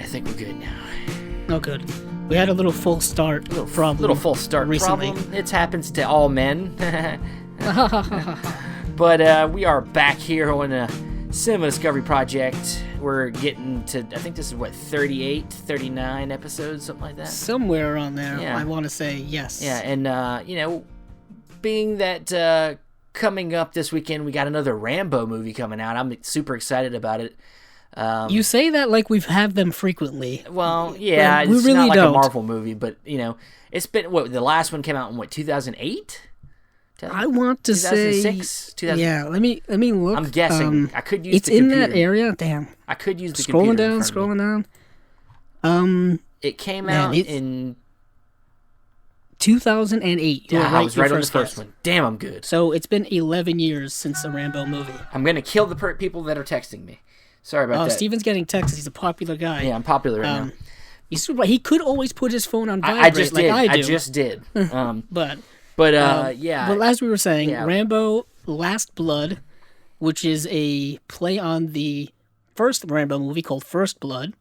I think we're good now. Oh, good. We had a little full start problem. Little false start recently. problem. It happens to all men. But we are back here on a Cinema Discovery Project. We're getting to, I think this is 38, 39 episodes, something like that? Somewhere around there, Yeah. I want to say yes. Yeah, and, being that coming up this weekend, we got another Rambo movie coming out. I'm super excited about it. You say that like we've had them frequently. Well, yeah, we it's really not like don't. a Marvel movie, but, it's been, the last one came out in, 2008? I want to say 2006? Yeah, let me look. I'm guessing. I could use it's the computer. in that area. Damn. I could use the computer. Scrolling down. It came out in 2008. Yeah, I was right on the guess. first one. Damn, I'm good. So it's been 11 years since a Rambo movie. I'm gonna kill the people that are texting me. Sorry about that. Steven's getting texts. He's a popular guy. Yeah, I'm popular right now. He could always put his phone on vibrate I just like did. I do. I just did. But yeah. But as we were saying, Yeah. Rambo: Last Blood, which is a play on the first Rambo movie called First Blood,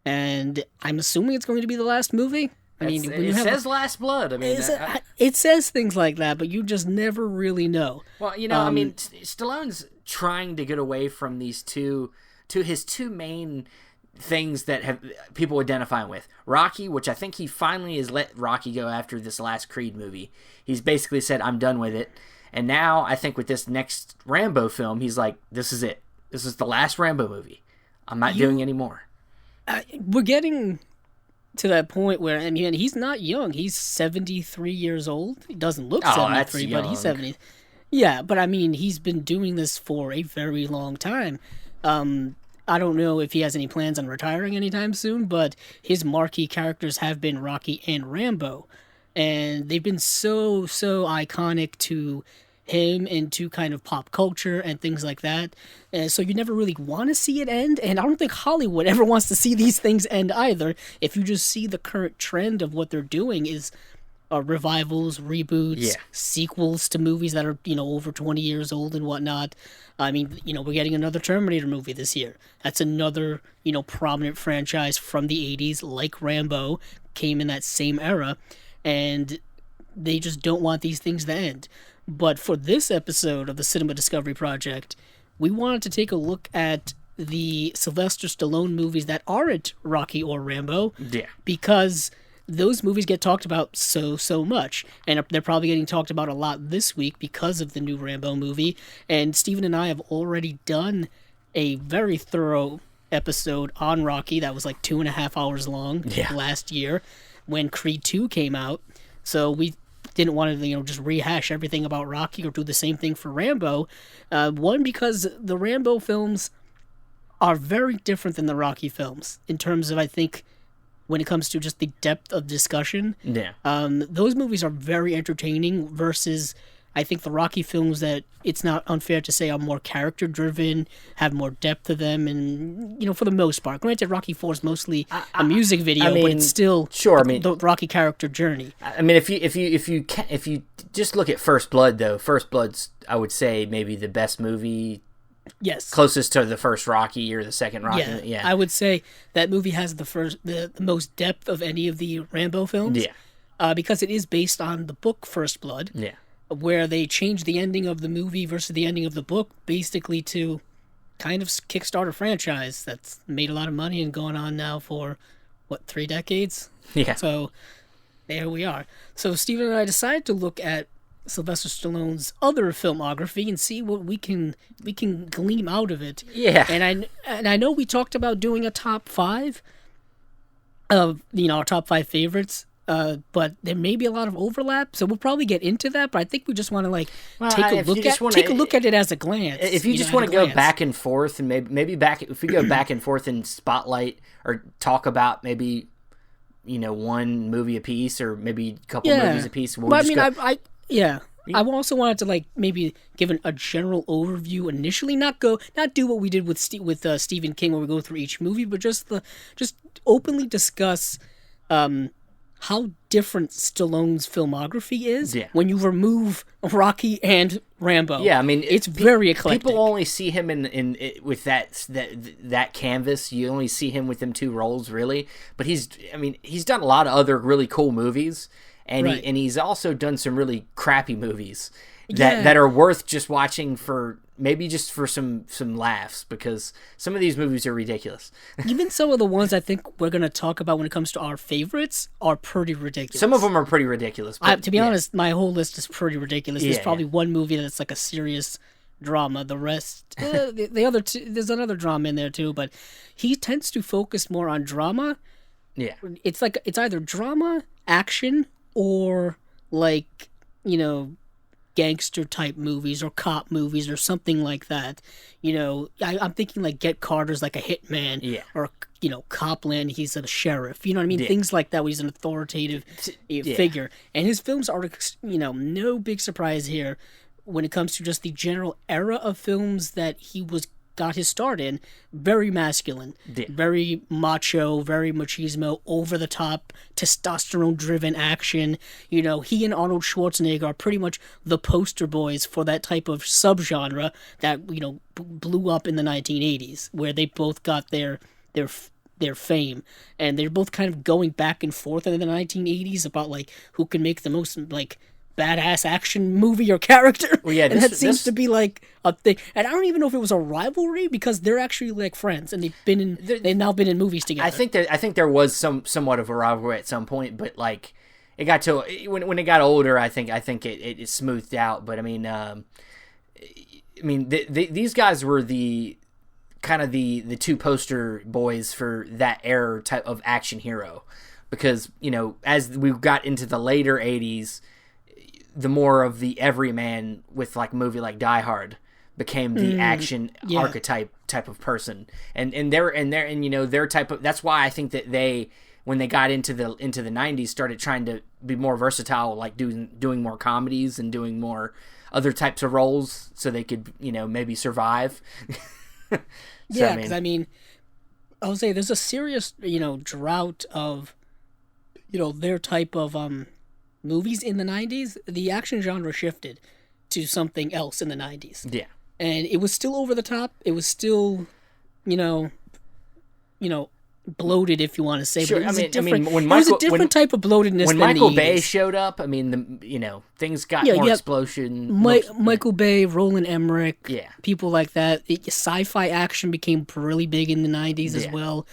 and I'm assuming it's going to be the last movie. I mean, when you it have says Last Blood. I mean, it says things like that, but you just never really know. well, I mean, Stallone's trying to get away from his two main things that have people identifying with. Rocky, which I think he finally has let Rocky go after this last Creed movie. He's basically said, I'm done with it. And now I think with this next Rambo film, he's like, this is it. This is the last Rambo movie. I'm not doing any more. We're getting to that point where, I mean, he's not young. He's 73 years old. He doesn't look 73, but he's 70. Yeah, but I mean, he's been doing this for a very long time. I don't know if he has any plans on retiring anytime soon, but his marquee characters have been Rocky and Rambo. And they've been so iconic to him and to kind of pop culture and things like that. And so you never really want to see it end. And I don't think Hollywood ever wants to see these things end either. If you just see the current trend of what they're doing is revivals, reboots, sequels to movies that are, over 20 years old and whatnot. I mean, we're getting another Terminator movie this year. That's another, prominent franchise from the 80s, like Rambo, came in that same era. And they just don't want these things to end. But for this episode of the Cinema Discovery Project, we wanted to take a look at the Sylvester Stallone movies that aren't Rocky or Rambo. Yeah. Because those movies get talked about so much, and they're probably getting talked about a lot this week because of the new Rambo movie. And Steven and I have already done a very thorough episode on Rocky that was like 2.5 hours long last year when Creed 2 came out. So we didn't want to just rehash everything about Rocky or do the same thing for Rambo. One, because the Rambo films are very different than the Rocky films in terms of, I think, when it comes to just the depth of discussion. Yeah. Those movies are very entertaining versus, I think, the Rocky films that it's not unfair to say are more character-driven, have more depth to them, and, for the most part. Granted, Rocky 4 is mostly a music video, but it's still the Rocky character journey. I mean, if you just look at First Blood, though, First Blood's, I would say, maybe the best movie. Yes. Closest to the first Rocky or the second Rocky. Yeah. I would say that movie has the most depth of any of the Rambo films. Yeah. Because it is based on the book First Blood. Yeah. Where they changed the ending of the movie versus the ending of the book basically to kind of kickstart a franchise that's made a lot of money and going on now for, 3 decades? Yeah. So there we are. So Steven and I decided to look at Sylvester Stallone's other filmography and see what we can glean out of it. Yeah. And I know we talked about doing a top 5 of our top 5 favorites. But there may be a lot of overlap, so we'll probably get into that. But I think we just want to take a look at it as a glance. If you just want to go back and forth, and maybe if we go back and forth and spotlight or talk about maybe one movie a piece or maybe a couple movies a piece. I also wanted to maybe give a general overview initially, not do what we did with Stephen King where we go through each movie, but just openly discuss how different Stallone's filmography is when you remove Rocky and Rambo. Yeah, I mean, it's very eclectic. People only see him in with that canvas. You only see him with them 2 roles, really. But he's done a lot of other really cool movies, and he's also done some really crappy movies that are worth just watching for some laughs, because some of these movies are ridiculous. Even some of the ones I think we're going to talk about when it comes to our favorites are pretty ridiculous. Some of them are pretty ridiculous. But, to be honest, my whole list is pretty ridiculous. There's probably one movie that's like a serious drama. The rest, the other two, there's another drama in there too, but he tends to focus more on drama. Yeah. It's either drama, action, or like, gangster type movies or cop movies or something like that. I'm thinking like Get Carter's like a hitman, or Copland, he's a sheriff. You know what I mean? Things like that where he's an authoritative figure. And his films are, no big surprise here when it comes to just the general era of films that he got his start in. Very masculine, very macho, very machismo, over the top, testosterone driven action. He and Arnold Schwarzenegger are pretty much the poster boys for that type of subgenre that blew up in the 1980s, where they both got their fame, and they're both kind of going back and forth in the 1980s about like who can make the most like badass action movie or character. Well, yeah, and that seems to be like a thing. And I don't even know if it was a rivalry, because they're actually like friends, and they've now been in movies together. I think there was somewhat of a rivalry at some point, but like it got to when it got older, I think it smoothed out. But these guys were the kind of the 2 poster boys for that era type of action hero, because as we got into the later 80s, the more of the everyman with like a movie like Die Hard became the action archetype type of person, and their type of, that's why I think that they, when they got into the 90s, started trying to be more versatile, like doing more comedies and doing more other types of roles, so they could maybe survive. Because I would say there's a serious drought of their type of movies in the 90s. The action genre shifted to something else in the 90s. Yeah. And it was still over the top. It was still, bloated, if you want to say. Sure. But it was a different type of bloatedness when than Michael the Bay 80s. showed up, things got more explosion. Michael Bay, Roland Emmerich, people like that. Sci-fi action became really big in the 90s as well.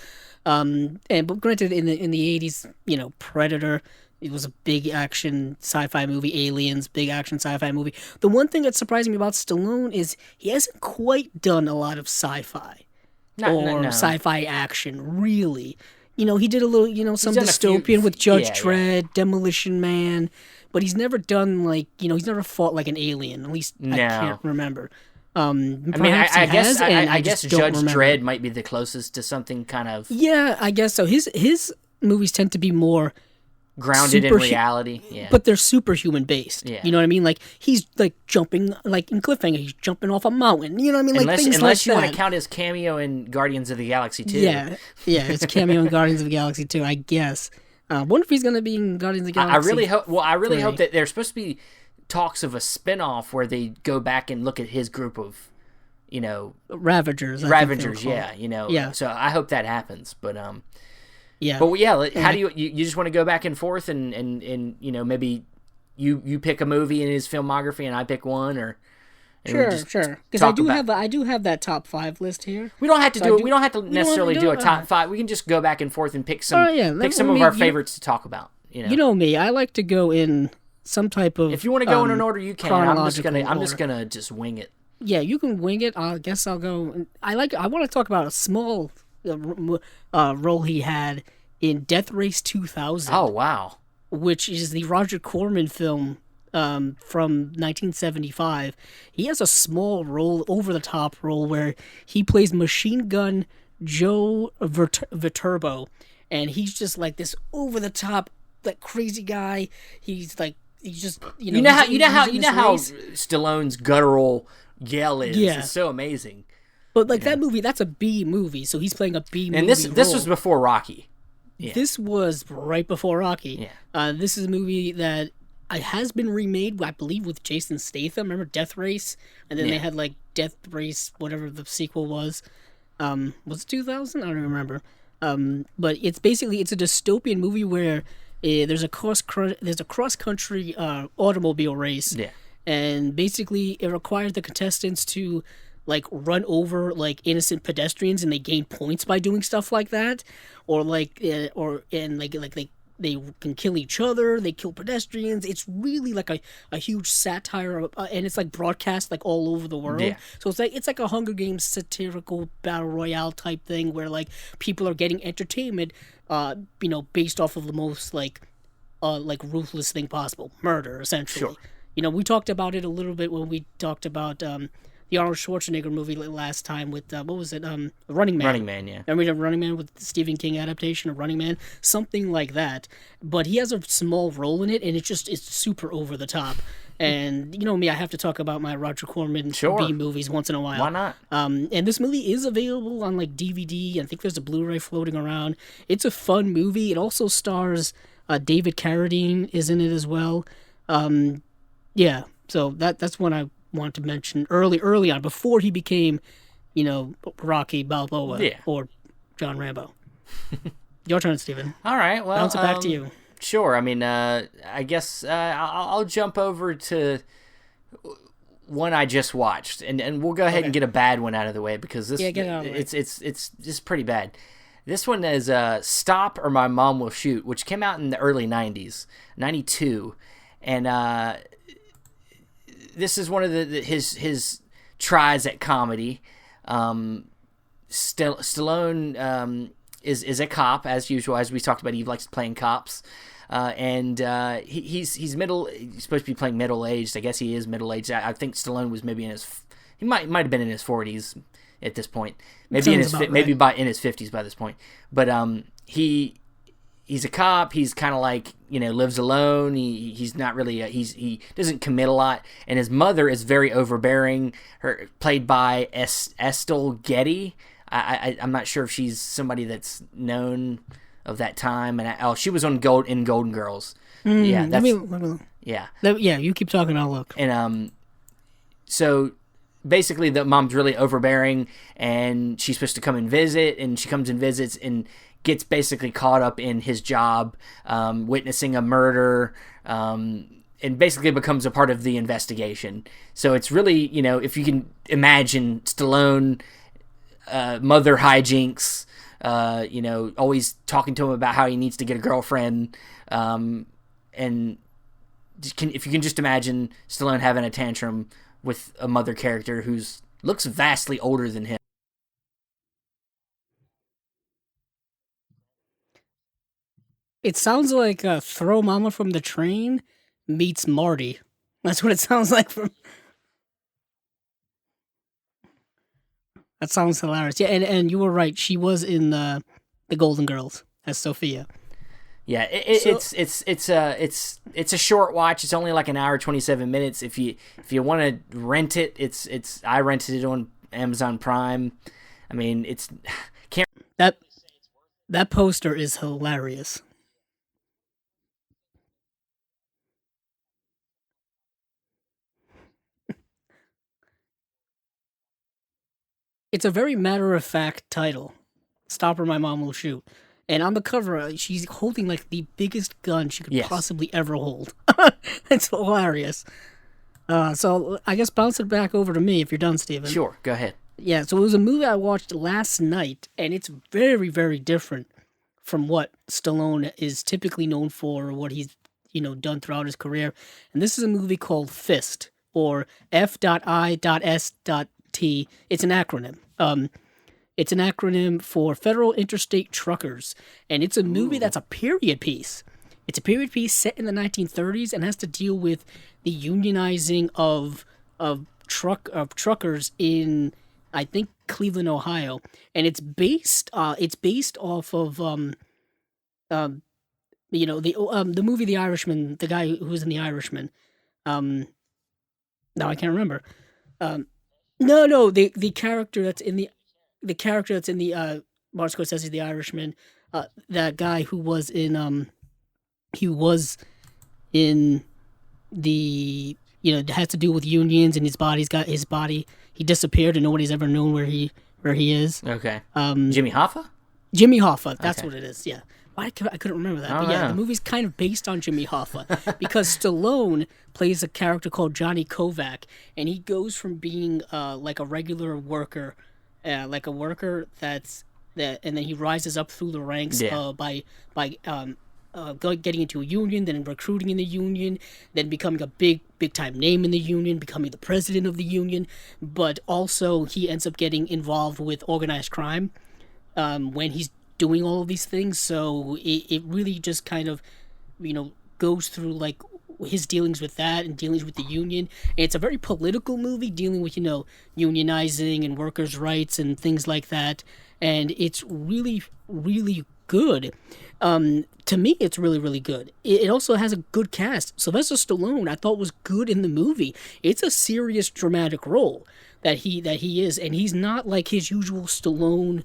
But granted, in the 80s, Predator, it was a big action sci-fi movie. Aliens, big action sci-fi movie. The one thing that surprised me about Stallone is he hasn't quite done a lot of sci-fi sci-fi action, really. He did a little, some dystopian with Judge Dredd, Demolition Man, but he's never done like, he's never fought like an alien. At least I can't remember. I guess Judge Dredd might be the closest to something kind of. Yeah, I guess so. His movies tend to be more grounded in reality, but they're superhuman based. Yeah. You know what I mean? Like he's like jumping, like in Cliffhanger, he's jumping off a mountain. You know what I mean? Like unless you want to count his cameo in Guardians of the Galaxy 2. Yeah, it's cameo in Guardians of the Galaxy 2, I guess. Wonder if he's going to be in Guardians of the Galaxy. I really hope that there's supposed to be talks of a spin-off where they go back and look at his group of, Ravagers. Yeah. So I hope that happens, but yeah. But how do you just want to go back and forth and maybe you pick a movie in his filmography and I pick one, or sure, because I do have that top 5 list here. We don't have to we don't have to necessarily do a top 5. We can just go back and forth and pick some of our favorites to talk about. You know me, I like to go in some type of. If you want to go in an order, you can. I'm just gonna wing it. Yeah, you can wing it. I guess I'll go. I want to talk about a small role he had in Death Race 2000. Oh, wow. Which is the Roger Corman film from 1975. He has a small role, over-the-top role, where he plays Machine Gun Joe Viterbo, and he's just like this over-the-top, like crazy guy. He's like, he's just you know how Stallone's guttural yell is. Yeah. It's so amazing. But like that movie, that's a B movie, so he's playing a B movie. And this was before Rocky. Yeah. This was right before Rocky. Yeah. This is a movie that has been remade, I believe, with Jason Statham. Remember Death Race? And then they had like Death Race, whatever the sequel was. Was it 2000? I don't remember. But it's basically it's a dystopian movie where there's a cross country automobile race. Yeah. And basically it requires the contestants to like run over like innocent pedestrians, and they gain points by doing stuff like that, or like they can kill each other, they kill pedestrians. It's really like a huge satire, and it's like broadcast like all over the world. Yeah. So it's like a Hunger Games satirical battle royale type thing where like people are getting entertainment, based off of the most like ruthless thing possible, murder essentially. Sure. We talked about it a little bit when we talked about the Arnold Schwarzenegger movie last time with what was it? Running Man. Running Man, yeah. Remember Running Man with the Stephen King adaptation of Running Man? Something like that. But he has a small role in it, and it's super over the top. And you know me, I have to talk about my Roger Corman B movies once in a while. Why not? And this movie is available on like DVD. I think there's a Blu-ray floating around. It's a fun movie. It also stars David Carradine is in it as well. Yeah, so that's what I want to mention early on before he became, Rocky Balboa or John Rambo. Your turn, Steven. All right, well, bounce it back to you. Sure. I mean, I guess I'll jump over to one I just watched, and we'll go ahead and get a bad one out of the way because this it's just pretty bad. This one is Stop or My Mom Will Shoot, which came out in the early 90s, 92, and this is one of his tries at comedy. Stallone is a cop as usual, as we talked about. He likes playing cops, and he's supposed to be playing middle aged. I guess he is middle aged. I think Stallone was maybe he might have been in his 40s at this point, maybe in his in his 50s by this point. But he's a cop. He's kind of like, lives alone. He's not really he doesn't commit a lot, and his mother is very overbearing. Played by Estelle Getty. I'm not sure if she's somebody that's known of that time. And she was on Golden Girls. Yeah, that's yeah. You keep talking, I'll look. And so basically the mom's really overbearing, and she's supposed to come and visit, and she comes and visits and gets basically caught up in his job, witnessing a murder, and basically becomes a part of the investigation. So it's really, if you can imagine Stallone, mother hijinks, always talking to him about how he needs to get a girlfriend, and if you can just imagine Stallone having a tantrum with a mother character who looks vastly older than him. It sounds like Throw Mama from the Train meets Marty. That's what it sounds like from... That sounds hilarious. Yeah, and you were right. She was in the Golden Girls as Sophia. Yeah, it's a short watch. It's only like an hour 27 minutes. If you want to rent it, I rented it on Amazon Prime. I mean, that poster is hilarious. It's a very matter-of-fact title. Stop or My Mom Will Shoot. And on the cover, she's holding like the biggest gun she could possibly ever hold. It's hilarious. So I guess bounce it back over to me if you're done, Steven. Sure, go ahead. Yeah, so it was a movie I watched last night, and it's very, very different from what Stallone is typically known for, or what he's done throughout his career. And this is a movie called Fist, or F.I.S.T. It's an acronym. It's an acronym for Federal Interstate Truckers, and it's a movie that's a period piece. It's a period piece set in the 1930s and has to deal with the unionizing of truckers in, I think, Cleveland, Ohio, and it's based off of the movie The Irishman, the guy who was in The Irishman. Now I can't remember. The character that's in the Martin Scorsese's The Irishman. that guy who was in he was in the it has to do with unions, and his body. He disappeared, and nobody's ever known where he is. Okay. Jimmy Hoffa. Jimmy Hoffa. That's what it is. Yeah. I couldn't remember that. But yeah, the movie's kind of based on Jimmy Hoffa because Stallone plays a character called Johnny Kovac, and he goes from being like a regular worker, and then he rises up through the ranks by getting into a union, then recruiting in the union, then becoming a big time name in the union, becoming the president of the union. But also he ends up getting involved with organized crime when he's doing all of these things. So it really just kind of goes through like his dealings with that and dealings with the union. And it's a very political movie dealing with unionizing and workers' rights and things like that. And it's really, really good. To me, it's really, really good. It also has a good cast. Sylvester Stallone, I thought, was good in the movie. It's a serious, dramatic role that he is, and he's not like his usual Stallone.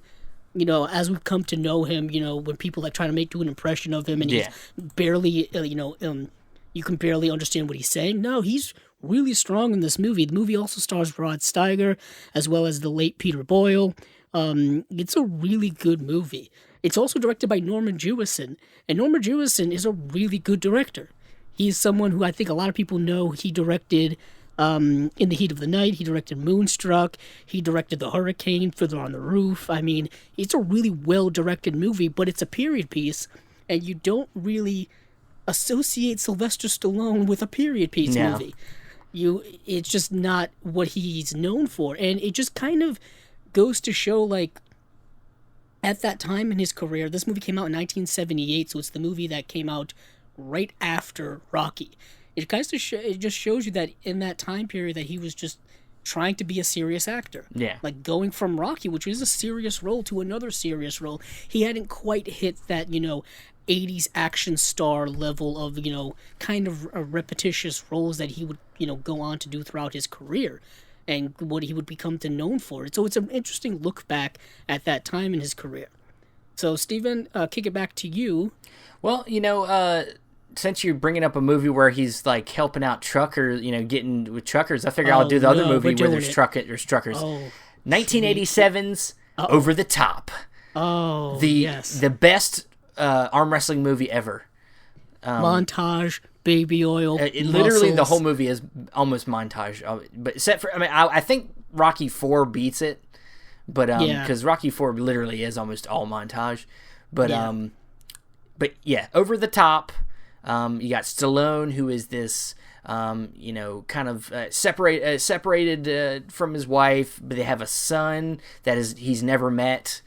As we've come to know him, when people like try to do an impression of him, and he's barely, you can barely understand what he's saying. No, he's really strong in this movie. The movie also stars Rod Steiger, as well as the late Peter Boyle. It's a really good movie. It's also directed by Norman Jewison, and Norman Jewison is a really good director. He's someone who I think a lot of people know. He directed In the Heat of the Night. He directed Moonstruck. He directed The Hurricane, Fiddler on the Roof. I mean, it's a really well-directed movie, but it's a period piece, and you don't really associate Sylvester Stallone with a period piece movie. It's just not what he's known for, and it just kind of goes to show, like, at that time in his career, this movie came out in 1978, so it's the movie that came out right after Rocky. It just shows you that in that time period that he was just trying to be a serious actor. Yeah. Like going from Rocky, which is a serious role, to another serious role. He hadn't quite hit that, 80s action star level of, kind of repetitious roles that he would, go on to do throughout his career and what he would become known for. So it's an interesting look back at that time in his career. So, Steven, kick it back to you. Well, since you're bringing up a movie where he's like helping out truckers, getting with truckers, I figure I'll do the other movie where there's truckers. 1987's Over the Top. Oh, the best arm wrestling movie ever. Montage, baby oil, literally the whole movie is almost montage. But except for, I think Rocky 4 beats it, but because Rocky 4 literally is almost all montage. But Over the Top. You got Stallone, who is this, kind of separated from his wife, but they have a son that he's never met,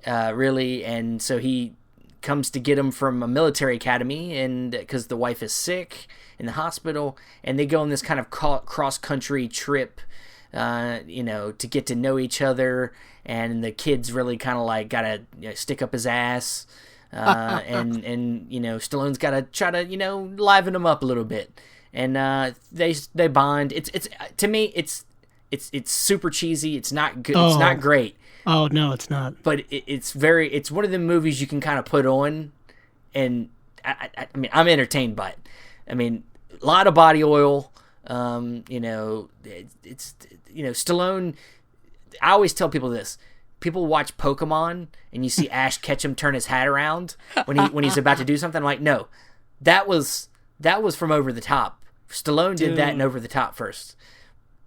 really, and so he comes to get him from a military academy, and because the wife is sick in the hospital, and they go on this kind of cross-country trip, to get to know each other, and the kid's really kind of like gotta stick up his ass. And Stallone's got to try to liven him up a little bit, and they bond. It's to me it's super cheesy. It's not good. It's not great. Oh no, it's not. But it's one of the movies you can kind of put on, and I mean I'm entertained by it. I mean a lot of body oil. It's Stallone. I always tell people this. People watch Pokemon and you see Ash Ketchum turn his hat around when he's about to do something. I'm like, no, that was from Over the Top. Stallone did that in Over the Top first,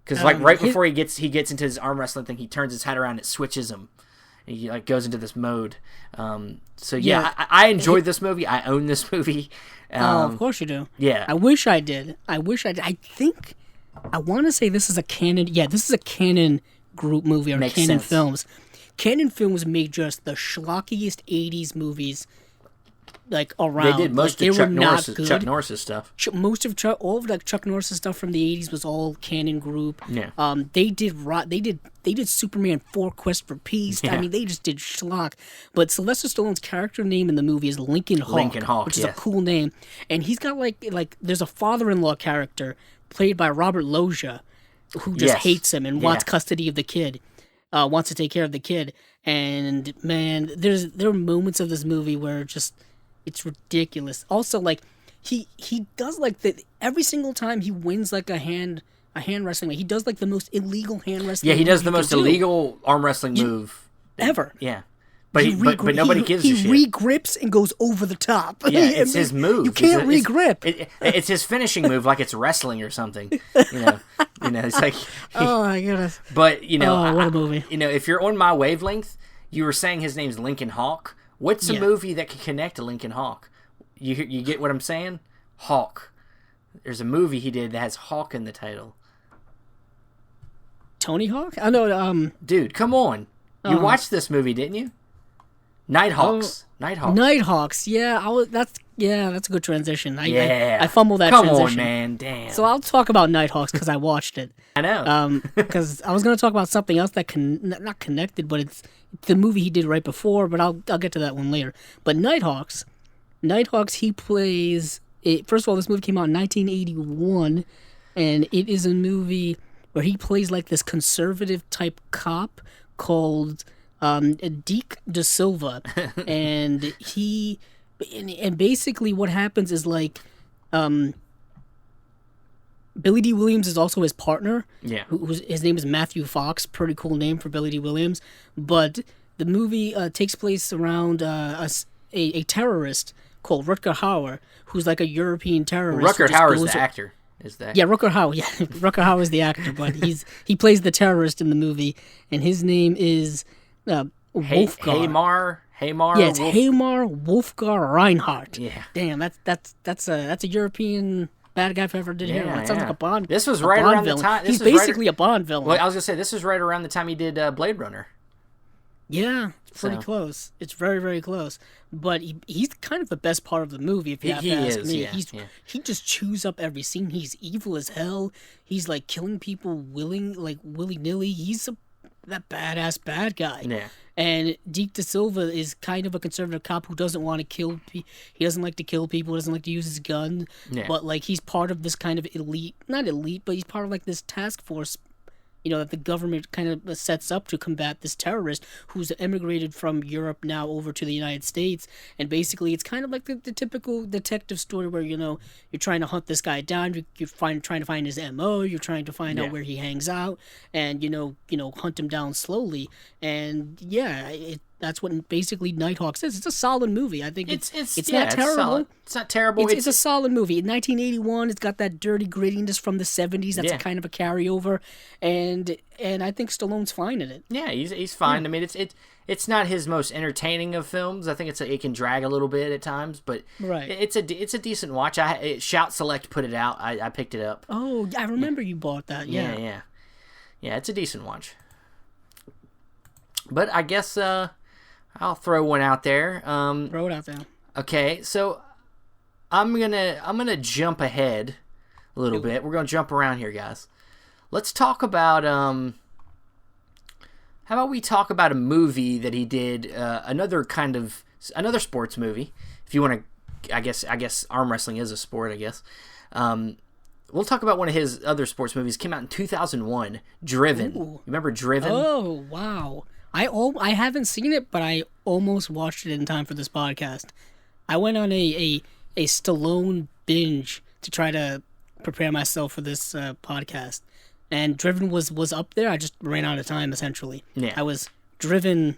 because before he gets into his arm wrestling thing, he turns his hat around and it switches him. And he goes into this mode. I enjoyed this movie. I own this movie. Of course you do. Yeah, I wish I did. I think I want to say this is a Canon. Yeah, this is a Canon group movie or Makes Canon sense. Films. Canon Films made just the schlockiest 80s movies like around. They did most of Chuck Norris's stuff. Most of all of Chuck Norris's stuff from the 80s was all Canon Group. Yeah. They did Superman 4 Quest for Peace. Yeah. I mean, they just did schlock. But Sylvester Stallone's character name in the movie is Lincoln Hawk, which is a cool name. And he's got like there's a father-in-law character played by Robert Loggia who just hates him and wants custody of the kid. wants to take care of the kid. And man, there are moments of this movie where it's ridiculous. Also, like he does like every single time he wins like a hand wrestling match, he does like the most illegal hand wrestling. Yeah, he does the most illegal arm wrestling move ever. Yeah. But nobody gives a shit. He re-grips and goes over the top. Yeah, it's his move. You can't re-grip. It's his finishing move, like it's wrestling or something. It's like. Oh my goodness. But what a movie. If you're on my wavelength, you were saying his name's Lincoln Hawk. What's a movie that can connect to Lincoln Hawk? You get what I'm saying? Hawk. There's a movie he did that has Hawk in the title. Tony Hawk? I know. Dude, come on. You watched this movie, didn't you? Nighthawks. Nighthawks. Yeah, that's a good transition. I fumbled that transition. Come on, man. Damn. So I'll talk about Nighthawks because I watched it. I know. Because I was going to talk about something else that not connected, but it's the movie he did right before. But I'll get to that one later. But Nighthawks, he plays. First of all, this movie came out in 1981, and it is a movie where he plays like this conservative type cop called Deke De Silva, and and basically what happens is like Billy D. Williams is also his partner. Yeah, his name is Matthew Fox. Pretty cool name for Billy D. Williams. But the movie takes place around a terrorist called Rutger Hauer, who's like a European terrorist. Rutger Hauer is the actor. Is that? Yeah, Rutger Hauer. Yeah, Rutger Hauer is the actor, but he plays the terrorist in the movie, and his name is Wolfgar. Haymar. Yeah, it's Haymar Wolfgar Reinhardt. Yeah. Damn, that's a European bad guy if I ever did hear. That sounds like a Bond. This was right around villain. the time. He's basically a Bond villain. Well, I was gonna say this was right around the time he did Blade Runner. Yeah, it's pretty close. It's very, very close. But he's kind of the best part of the movie, if you have to ask me. Yeah. He just chews up every scene. He's evil as hell. He's like killing people willy-nilly. He's that badass bad guy. Yeah. And Deke De Silva is kind of a conservative cop who doesn't want to kill people. He doesn't like to kill people. Doesn't like to use his gun. Yeah. But like he's part of this kind of not elite, but he's part of like this task force, that the government kind of sets up to combat this terrorist who's immigrated from Europe now over to the United States. And basically, it's kind of like the typical detective story where, you're trying to hunt this guy down. You're trying to find his MO. You're trying to find out where he hangs out and, hunt him down slowly. And, that's what basically Nighthawks is. It's a solid movie. I think it's not terrible. It's not terrible. It's a solid movie. In 1981, it's got that dirty grittiness from the 70s. That's a kind of a carryover, and I think Stallone's fine in it. Yeah, he's fine. I mean, it's not his most entertaining of films. I think it can drag a little bit at times, but it's a decent watch. Shout Select put it out. I picked it up. Oh, I remember you bought that. Yeah. It's a decent watch. But I guess I'll throw one out there. Throw it out there. Okay, so I'm gonna jump ahead a little bit. We're gonna jump around here, guys. Let's talk about how about we talk about a movie that he did, another sports movie. If you want to, I guess arm wrestling is a sport. I guess. We'll talk about one of his other sports movies. Came out in 2001. Driven. Ooh. Remember Driven? Oh wow. I haven't seen it, but I almost watched it in time for this podcast. I went on a Stallone binge to try to prepare myself for this podcast, and Driven was up there. I just ran out of time, essentially. Yeah. I was driven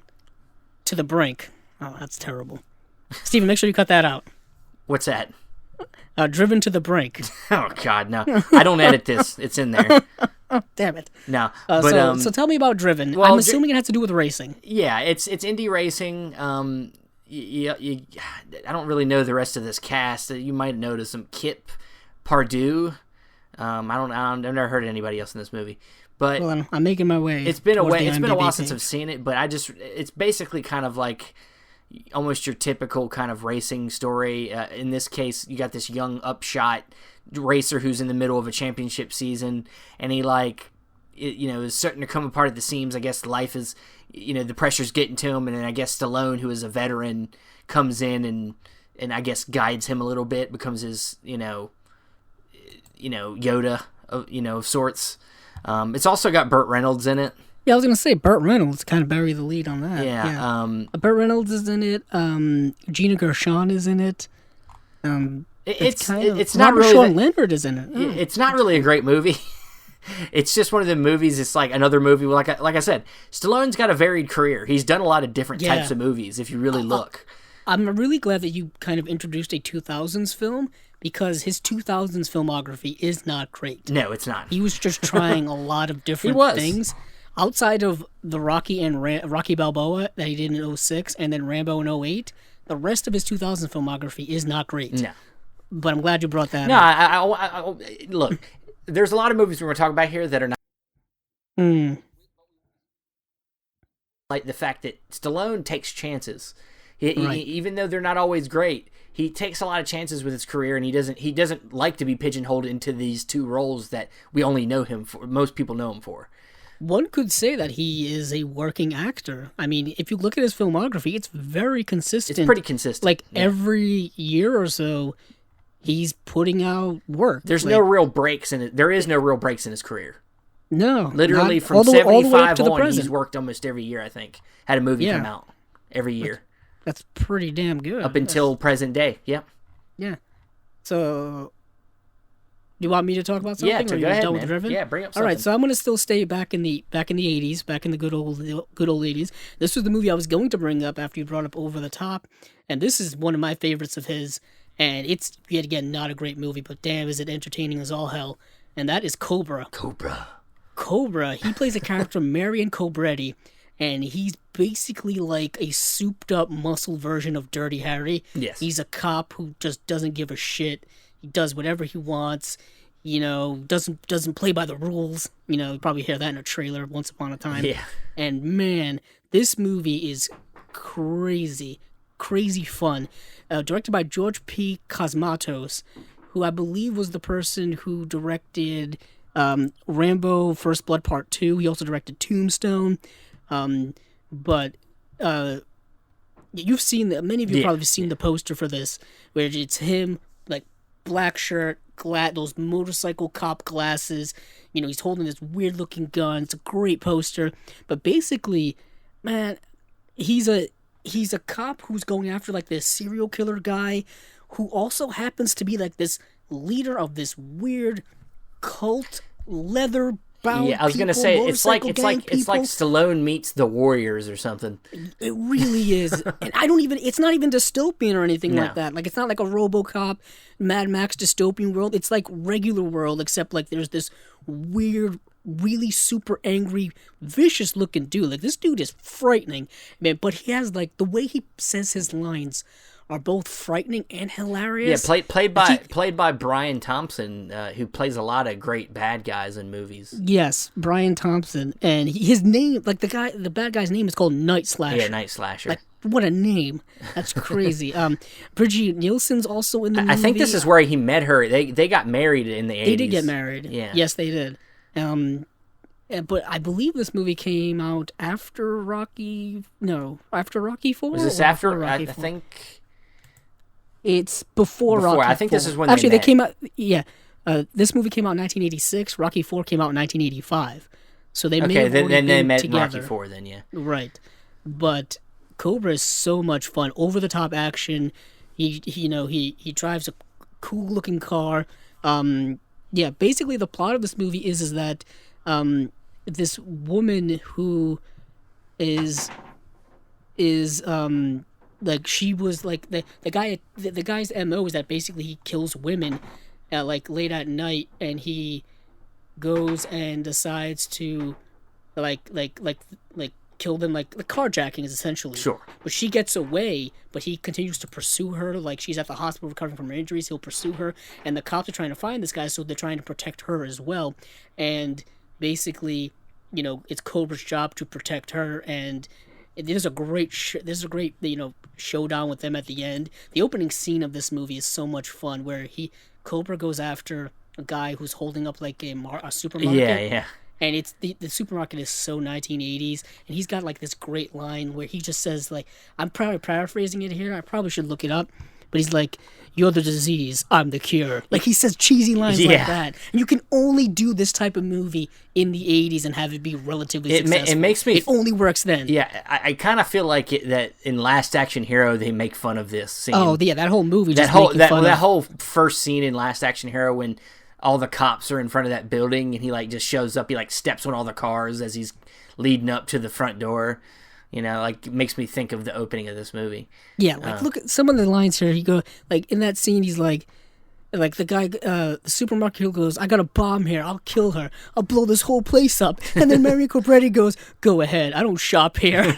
to the brink. Oh, that's terrible. Steven, make sure you cut that out. What's that? Driven to the brink. Oh God, no! I don't edit this. It's in there. Oh, damn it. No. So tell me about Driven. Well, I'm assuming it has to do with racing. Yeah, it's indie racing. I don't really know the rest of this cast. You might notice some Kip Pardue. I've never heard of anybody else in this movie. But well, I'm making my way. It's been a while since I've seen it, but it's basically kind of like almost your typical kind of racing story. In this case, you got this young upshot racer who's in the middle of a championship season, and he is starting to come apart at the seams. I guess life is, the pressure's getting to him, and then I guess Stallone, who is a veteran, comes in and I guess guides him a little bit, becomes his Yoda of sorts. It's also got Burt Reynolds in it. Yeah, I was gonna say Burt Reynolds kind of buried the lead on that. Yeah. Burt Reynolds is in it. Gina Gershon is in it. It's not really Sean Leonard is in it. It's not really a great movie. It's just one of the movies. It's like another movie. Like I said, Stallone's got a varied career. He's done a lot of different types of movies. If you really look, I'm really glad that you kind of introduced a 2000s film because his 2000s filmography is not great. No, it's not. He was just trying a lot of different things outside of the Rocky and Rocky Balboa that he did in 2006 and then Rambo in 2008. The rest of his 2000s filmography is not great. No. But I'm glad you brought that up. I look, there's a lot of movies we're going to talk about here that are not. Like the fact that Stallone takes chances. Even though they're not always great, he takes a lot of chances with his career, and he doesn't like to be pigeonholed into these two roles that we only know him for. Most people know him for. One could say that he is a working actor. I mean, if you look at his filmography, it's very consistent. It's pretty consistent. Like every year or so, he's putting out work. There's no real breaks in it. There is no real breaks in his career. No. Literally from 75 on, he's worked almost every year, I think. Had a movie come out every year. That's pretty damn good. Up until present day, yep. Yeah. So, do you want me to talk about something? Yeah, go ahead, man. Driven? Yeah, bring up something. All right, so I'm going to still stay back in the 80s, back in the good old 80s. This was the movie I was going to bring up after you brought up Over the Top, and this is one of my favorites of his, and it's, yet again, not a great movie, but damn, is it entertaining as all hell, and that is Cobra. Cobra, he plays a character, Marion Cobretti, and he's basically like a souped-up muscle version of Dirty Harry. Yes. He's a cop who just doesn't give a shit. He does whatever he wants, doesn't play by the rules. You probably hear that in a trailer once upon a time. Yeah. And man, this movie is crazy fun. Directed by George P. Cosmatos, who I believe was the person who directed Rambo First Blood Part 2. He also directed Tombstone. But you've seen many of you probably seen the poster for this, where it's him, like, black shirt, those motorcycle cop glasses, he's holding this weird looking gun. It's a great poster, but basically, man, he's a cop who's going after like this serial killer guy who also happens to be like this leader of this weird cult leather bound. Yeah, I was gonna say it's like Stallone meets the Warriors or something. It really is, and it's not even dystopian or anything like that. Like, it's not like a RoboCop, Mad Max dystopian world. It's like regular world, except like there's this weird, really super angry, vicious looking dude. Like, this dude is frightening, man. But he has like the way he says his lines are both frightening and hilarious. Yeah, played by Brian Thompson, who plays a lot of great bad guys in movies. Yes, Brian Thompson, and his name, like the bad guy's name is called Night Slasher. Yeah, Night Slasher. Like, what a name! That's crazy. Brigitte Nielsen's also in the movie. I think this is where he met her. They got married in the 80s. They did get married. Yeah. Yes, they did. But I believe this movie came out after Rocky. No, after Rocky 4. Was this after Rocky 4? I think. It's before Rocky 4. I think this is when they came out. Yeah, this movie came out in 1986. Rocky 4 came out in 1985. So they may have already been met together. Rocky 4 then, yeah. Right, but Cobra is so much fun. Over the top action. He drives a cool looking car. Basically the plot of this movie is that this woman who is like, she was like the guy's MO is that basically he kills women at like late at night, and he goes and decides to like kill them, like the carjacking is essentially. Sure. But she gets away, but he continues to pursue her. Like, she's at the hospital recovering from her injuries, he'll pursue her, and the cops are trying to find this guy, so they're trying to protect her as well. And basically, it's Cobra's job to protect her, and there's a great showdown with them at the end. The opening scene of this movie is so much fun, where Cobra goes after a guy who's holding up like a supermarket. Yeah. And it's the supermarket is so 1980s, and he's got like this great line where he just says, like, I'm probably paraphrasing it here. I probably should look it up, but he's like, "You're the disease, I'm the cure." Like, he says cheesy lines like that. And you can only do this type of movie in the 80s and have it be relatively successful. It makes me... It only works then. Yeah, I kind of feel like that in Last Action Hero, they make fun of this scene. Oh, yeah, that whole movie that whole first scene in Last Action Hero when all the cops are in front of that building and he, like, just shows up. He, like, steps on all the cars as he's leading up to the front door. You know, like, it makes me think of the opening of this movie. Yeah, like, look at some of the lines here. He go, like, in that scene, he's like the guy, the supermarket hero goes, "I got a bomb here. I'll kill her. I'll blow this whole place up." And then Mario Cobretti goes, "Go ahead. I don't shop here."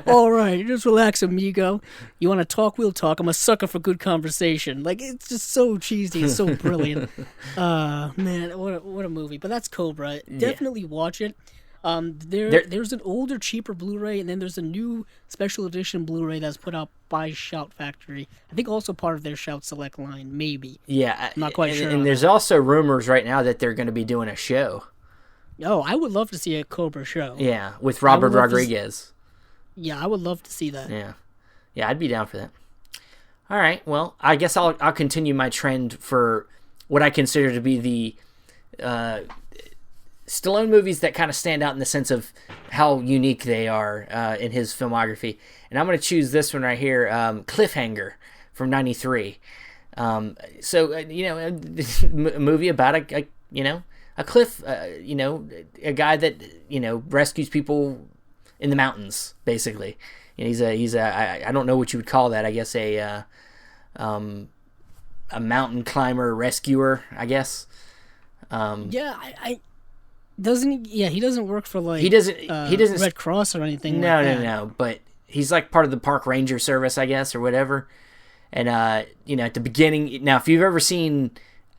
"All right, just relax, amigo. You want to talk? We'll talk. I'm a sucker for good conversation." Like, it's just so cheesy. It's so brilliant. Man, what a movie. But that's Cobra. Definitely watch it. There's an older, cheaper Blu-ray, and then there's a new special edition Blu-ray that's put out by Shout Factory. I think also part of their Shout Select line, maybe. Yeah, I'm not quite sure. And there's also rumors right now that they're going to be doing a show. Oh, I would love to see a Cobra show. Yeah, with Robert Rodriguez. Yeah, I would love to see that. Yeah, I'd be down for that. All right, well, I guess I'll continue my trend for what I consider to be the Stallone movies that kind of stand out in the sense of how unique they are in his filmography. And I'm going to choose this one right here, Cliffhanger from '93. A movie about a cliff, a guy that, rescues people in the mountains, basically. He's I don't know what you would call that. I guess a mountain climber rescuer, I guess. He doesn't work for, like, he doesn't Red Cross or anything. No, but he's like part of the park ranger service, I guess, or whatever. And at the beginning, now if you've ever seen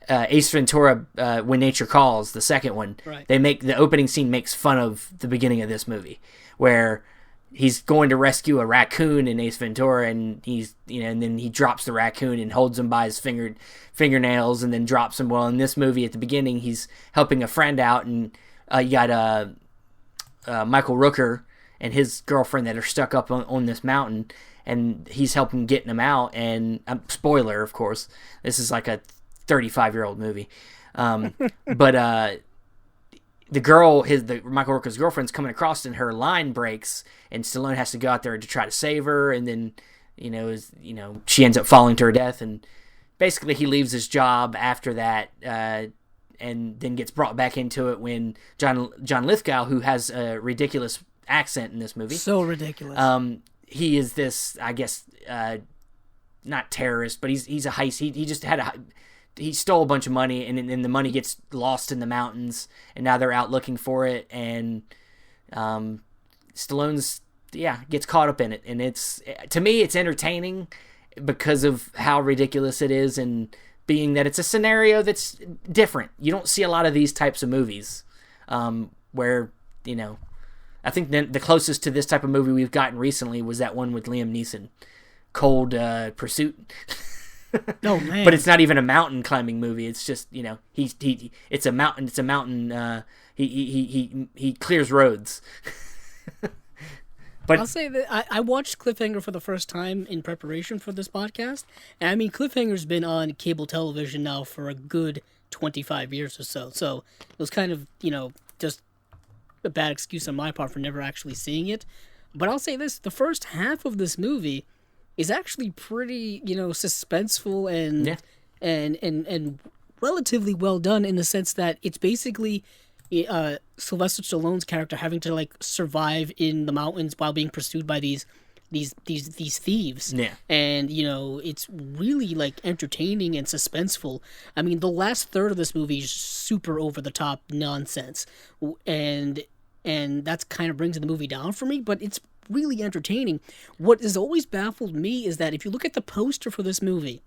Ace Ventura, When Nature Calls, the second one, right, the opening scene makes fun of the beginning of this movie, where he's going to rescue a raccoon in Ace Ventura, and and then he drops the raccoon and holds him by his fingernails, and then drops him. Well, in this movie, at the beginning, he's helping a friend out, and you got Michael Rooker and his girlfriend that are stuck up on this mountain, and he's helping getting them out. And spoiler, of course, this is like a 35-year-old movie, but the girl, the Michael Rooker's girlfriend's coming across, and her line breaks, and Stallone has to go out there to try to save her, and then she ends up falling to her death, and basically he leaves his job after that. And then gets brought back into it when John Lithgow, who has a ridiculous accent in this movie. So ridiculous. He is this, I guess, not terrorist, but he's a heist. He stole a bunch of money, and then the money gets lost in the mountains, and now they're out looking for it, and Stallone's gets caught up in it, and to me it's entertaining because of how ridiculous it is, and being that it's a scenario that's different. You don't see a lot of these types of movies where, I think the closest to this type of movie we've gotten recently was that one with Liam Neeson, Cold Pursuit. Oh, man. But it's not even a mountain climbing movie. It's just, it's a mountain. He clears roads. But I'll say that I watched Cliffhanger for the first time in preparation for this podcast. And I mean, Cliffhanger's been on cable television now for a good 25 years or so. So it was kind of, just a bad excuse on my part for never actually seeing it. But I'll say this, the first half of this movie is actually pretty, suspenseful and relatively well done, in the sense that it's basically Sylvester Stallone's character having to, like, survive in the mountains while being pursued by these thieves. Yeah. And, it's really, like, entertaining and suspenseful. I mean, the last third of this movie is super over the top nonsense. And that's kind of brings the movie down for me, but it's really entertaining. What has always baffled me is that if you look at the poster for this movie,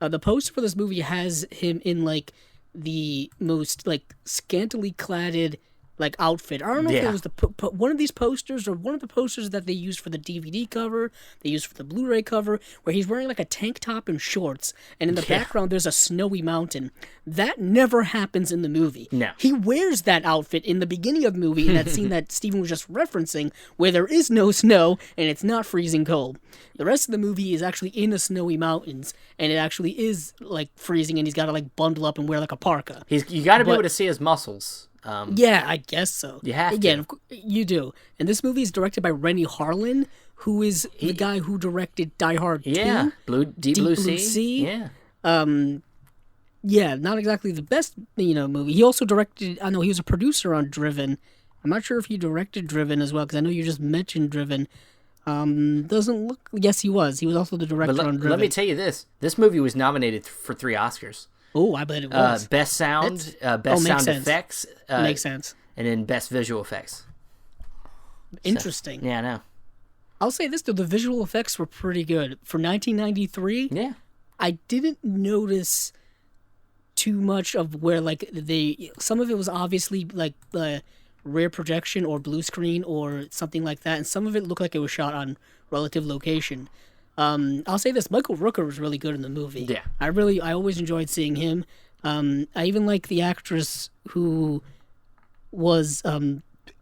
has him in, like, the most, like, scantily cladded, like outfit. I don't know if it was one of these posters or one of the posters that they used for the DVD cover, they used for the Blu-ray cover, where he's wearing like a tank top and shorts, and in the background there's a snowy mountain. That never happens in the movie. No. He wears that outfit in the beginning of the movie in that scene that Steven was just referencing, where there is no snow and it's not freezing cold. The rest of the movie is actually in the snowy mountains, and it actually is like freezing, and he's got to like bundle up and wear like a parka. You got to be able to see his muscles. Yeah, I guess so. You have to. Again, you do. And this movie is directed by Rennie Harlin, who is the guy who directed Die Hard 2. Yeah, Deep Blue Sea. Yeah. Yeah, not exactly the best, movie. He also directed, I know he was a producer on Driven. I'm not sure if he directed Driven as well, because I know you just mentioned Driven. Doesn't look, yes, he was. He was also the director on Driven. Let me tell you this. This movie was nominated for 3 Oscars. Oh, I bet it was. Best sound, best sound effects. Makes sense. And then best visual effects. Interesting. So, yeah, I know. I'll say this, though. The visual effects were pretty good. For 1993, I didn't notice too much of where, like, some of it was obviously, like, the rear projection or blue screen or something like that, and some of it looked like it was shot on relative location. I'll say this, Michael Rooker was really good in the movie. Yeah. I always enjoyed seeing him. I even like the actress who was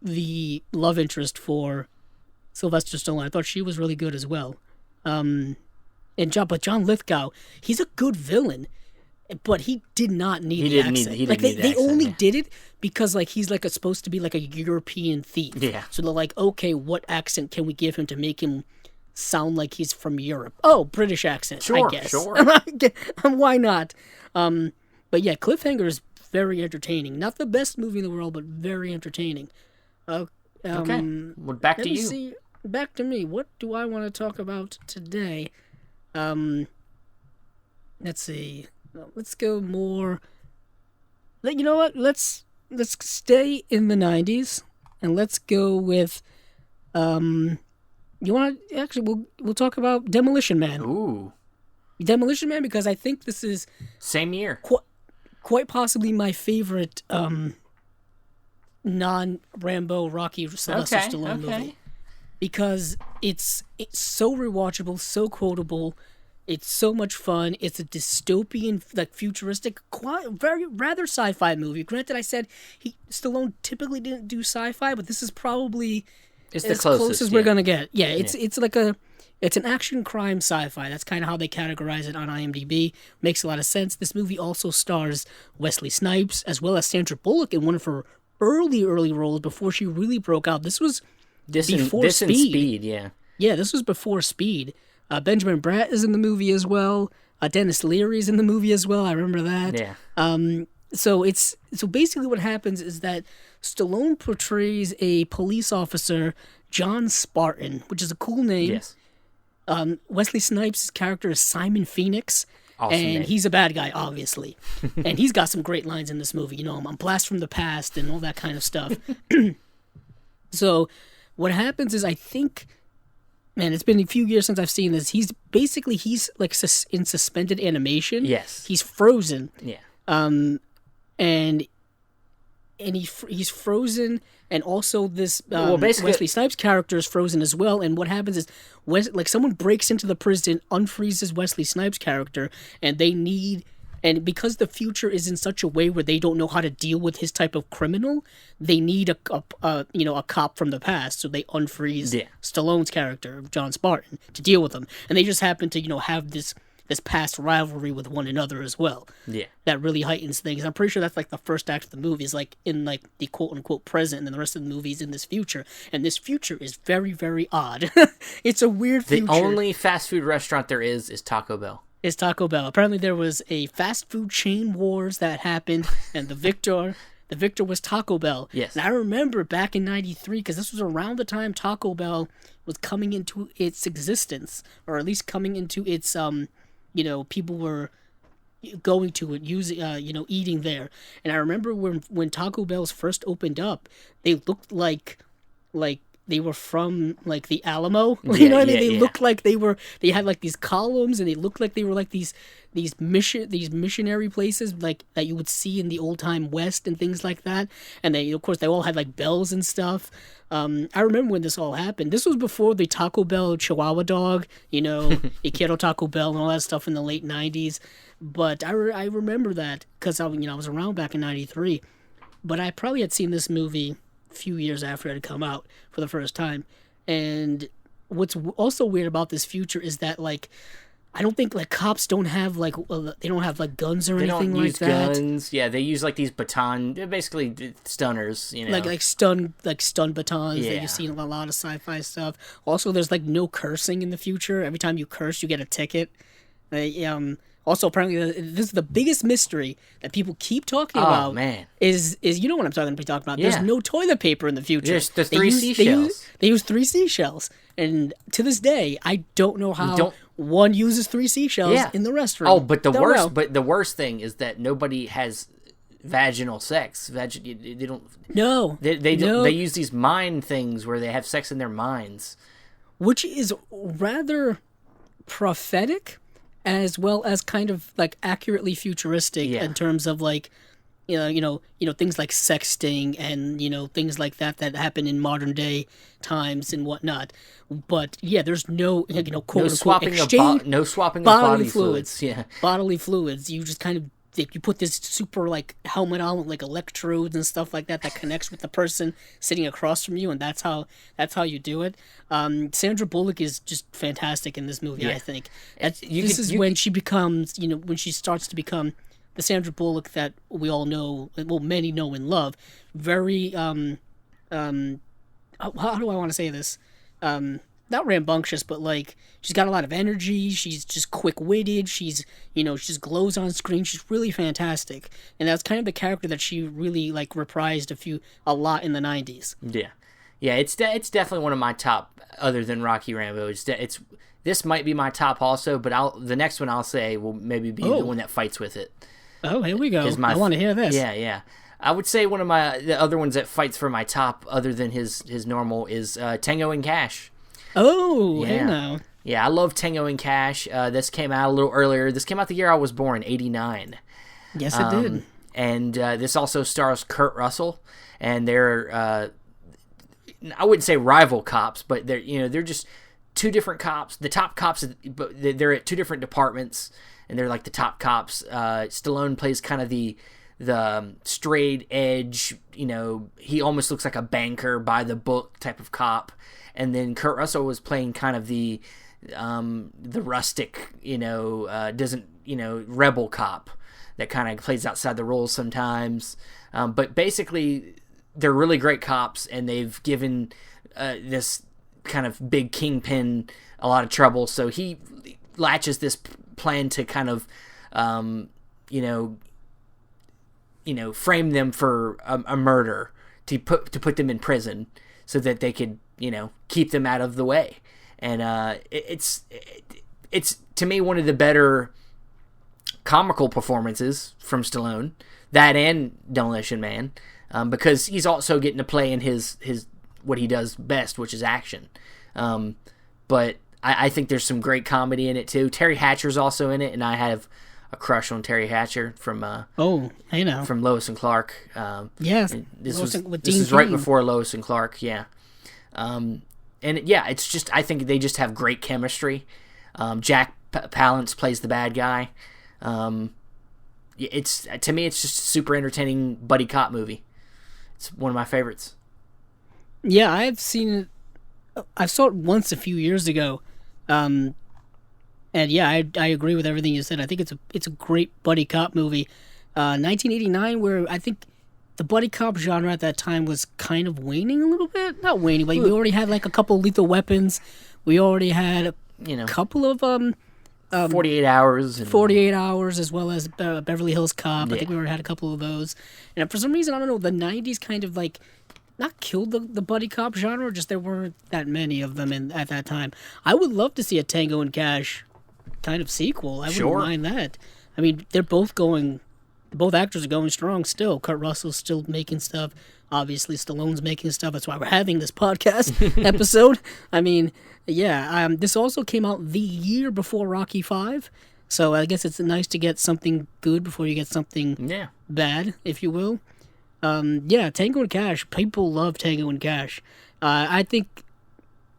the love interest for Sylvester Stallone. I thought she was really good as well. But John Lithgow, he's a good villain, but he did not need the accent. They only did it because like he's like supposed to be like a European thief. Yeah. So they're like, okay, what accent can we give him to make him sound like he's from Europe? Oh, British accent, I guess. Sure. Why not? But yeah, Cliffhanger is very entertaining. Not the best movie in the world, but very entertaining. Okay. Well, back to you. Back to me. What do I want to talk about today? Let's see. Let's go more. You know what? Let's stay in the 90s, and let's go with. You want to actually? We'll talk about Demolition Man. Ooh. Demolition Man, because I think this is same year. Quite possibly my favorite non-Rambo, Rocky, Sylvester Stallone movie, because it's so rewatchable, so quotable. It's so much fun. It's a dystopian, like futuristic, rather sci-fi movie. Granted, I said Stallone typically didn't do sci-fi, but this is probably as close as we're gonna get. Yeah, it's like it's an action crime sci-fi. That's kind of how they categorize it on IMDb. Makes a lot of sense. This movie also stars Wesley Snipes as well as Sandra Bullock in one of her early roles before she really broke out. This was before Speed. Yeah, this was before Speed. Benjamin Bratt is in the movie as well. Dennis Leary's in the movie as well. I remember that. Yeah. So basically what happens is that Stallone portrays a police officer, John Spartan, which is a cool name. Yes. Wesley Snipes' character is Simon Phoenix, awesome and name. he's a bad guy, obviously. And he's got some great lines in this movie. I'm Blast from the Past and all that kind of stuff. So what happens is, I think, man, it's been a few years since I've seen this. He's like in suspended animation. Yes. He's frozen. Yeah. And he's frozen, and also this Wesley Snipes character is frozen as well. And what happens is, someone breaks into the prison, unfreezes Wesley Snipes' character, and because the future is in such a way where they don't know how to deal with his type of criminal, they need a cop from the past, so they unfreeze Stallone's character, John Spartan, to deal with him, and they just happen to have this past rivalry with one another as well. Yeah. That really heightens things. I'm pretty sure that's like the first act of the movie is like in like the quote unquote present, and then the rest of the movie is in this future. And this future is very, very odd. It's a weird future. The only fast food restaurant there is Taco Bell. Is Taco Bell. Apparently there was a fast food chain wars that happened, and the victor was Taco Bell. Yes. And I remember back in 93, because this was around the time Taco Bell was coming into its existence, or at least coming into its people were going to it, using, eating there. And I remember when Taco Bell's first opened up, they looked like they were from like the Alamo. You know what I mean? They looked like they had like these columns, and they looked like they were like these missionary places like that you would see in the old time West and things like that. And they, of course, they all had like bells and stuff. I remember when this all happened. This was before the Taco Bell Chihuahua dog, Ikero Taco Bell and all that stuff in the late 90s. But I remember that because I was around back in 93. But I probably had seen this movie a few years after it had come out for the first time. And what's also weird about this future is that, like, I don't think, like, cops don't have, like, they don't have, like, guns or anything like that. They don't use guns. Yeah, they use, like, these baton, basically stunners, Like stun batons that you see in a lot of sci-fi stuff. Also, there's, like, no cursing in the future. Every time you curse, you get a ticket. Also, apparently, this is the biggest mystery that people keep talking about. Oh, man. Is you know what I'm talking about? Yeah. There's no toilet paper in the future. There's the three seashells. They use 3 seashells. And to this day, I don't know how one uses 3 seashells in the restroom. Oh, but the worst thing is that nobody has vaginal sex. They don't. No. They use these mind things where they have sex in their minds. Which is rather prophetic, as well as kind of like accurately futuristic in terms of like, things like sexting and things like that happen in modern day times and whatnot. But there's no quote unquote exchange, no swapping of bodily fluids. Yeah, bodily fluids. You just kind of you put this super like helmet on with like electrodes and stuff like that connects with the person sitting across from you, and that's how you do it. Sandra Bullock is just fantastic in this movie. I think when she becomes, when she starts to become the Sandra Bullock that we all know, well, many know and love. Very how do I want to say this? Not rambunctious, but like she's got a lot of energy. She's just quick-witted. She's she just glows on screen. She's really fantastic, and that's kind of the character that she really like reprised a lot in the 90s. Yeah. It's definitely one of my top, other than Rocky Rambo. This might be my top also, but the next one I'll say will maybe be the one that fights with it. Oh, here we go. I want to hear this. Yeah. I would say one of the other ones that fights for my top, other than his normal, is Tango and Cash. Oh, hey now. Yeah, I love Tango and Cash. This came out a little earlier. This came out the year I was born, 89. Yes, it did. And this also stars Kurt Russell, and they're I wouldn't say rival cops, but they're just two different cops. The top cops, but they're at two different departments, and they're like the top cops. Stallone plays kind of the straight edge, he almost looks like a banker by the book type of cop. And then Kurt Russell was playing kind of the rustic, rebel cop that kind of plays outside the rules sometimes. But basically, they're really great cops, and they've given this kind of big kingpin a lot of trouble. So he latches this plan to kind of, frame them for a murder, to put them in prison so that they could, keep them out of the way. And it's to me one of the better comical performances from Stallone, that and Demolition Man, because he's also getting to play in his what he does best, which is action. But I think there's some great comedy in it too. Terry Hatcher's also in it, and I have a crush on Terry Hatcher from from Lois and Clark. Yes, this is right before Lois and Clark. Yeah. It's just, I think they just have great chemistry. Jack Palance plays the bad guy. To me, it's just a super entertaining buddy cop movie. It's one of my favorites. Yeah, I've seen it. I saw it once a few years ago. And yeah, I agree with everything you said. I think it's a great buddy cop movie. 1989, where I think the buddy cop genre at that time was kind of waning a little bit. Not waning, but we already had like a couple of Lethal Weapons. We already had a couple of 48 Hours. 48 Hours, as well as Beverly Hills Cop. Yeah. I think we already had a couple of those. And for some reason, I don't know, the 90s kind of like not killed the buddy cop genre, just there weren't that many of them at that time. I would love to see a Tango and Cash kind of sequel. I wouldn't mind that. I mean, both actors are going strong still. Kurt Russell's still making stuff. Obviously, Stallone's making stuff. That's why we're having this podcast episode. I mean, yeah. This also came out the year before Rocky V. So I guess it's nice to get something good before you get something bad, if you will. Tango and Cash. People love Tango and Cash. I think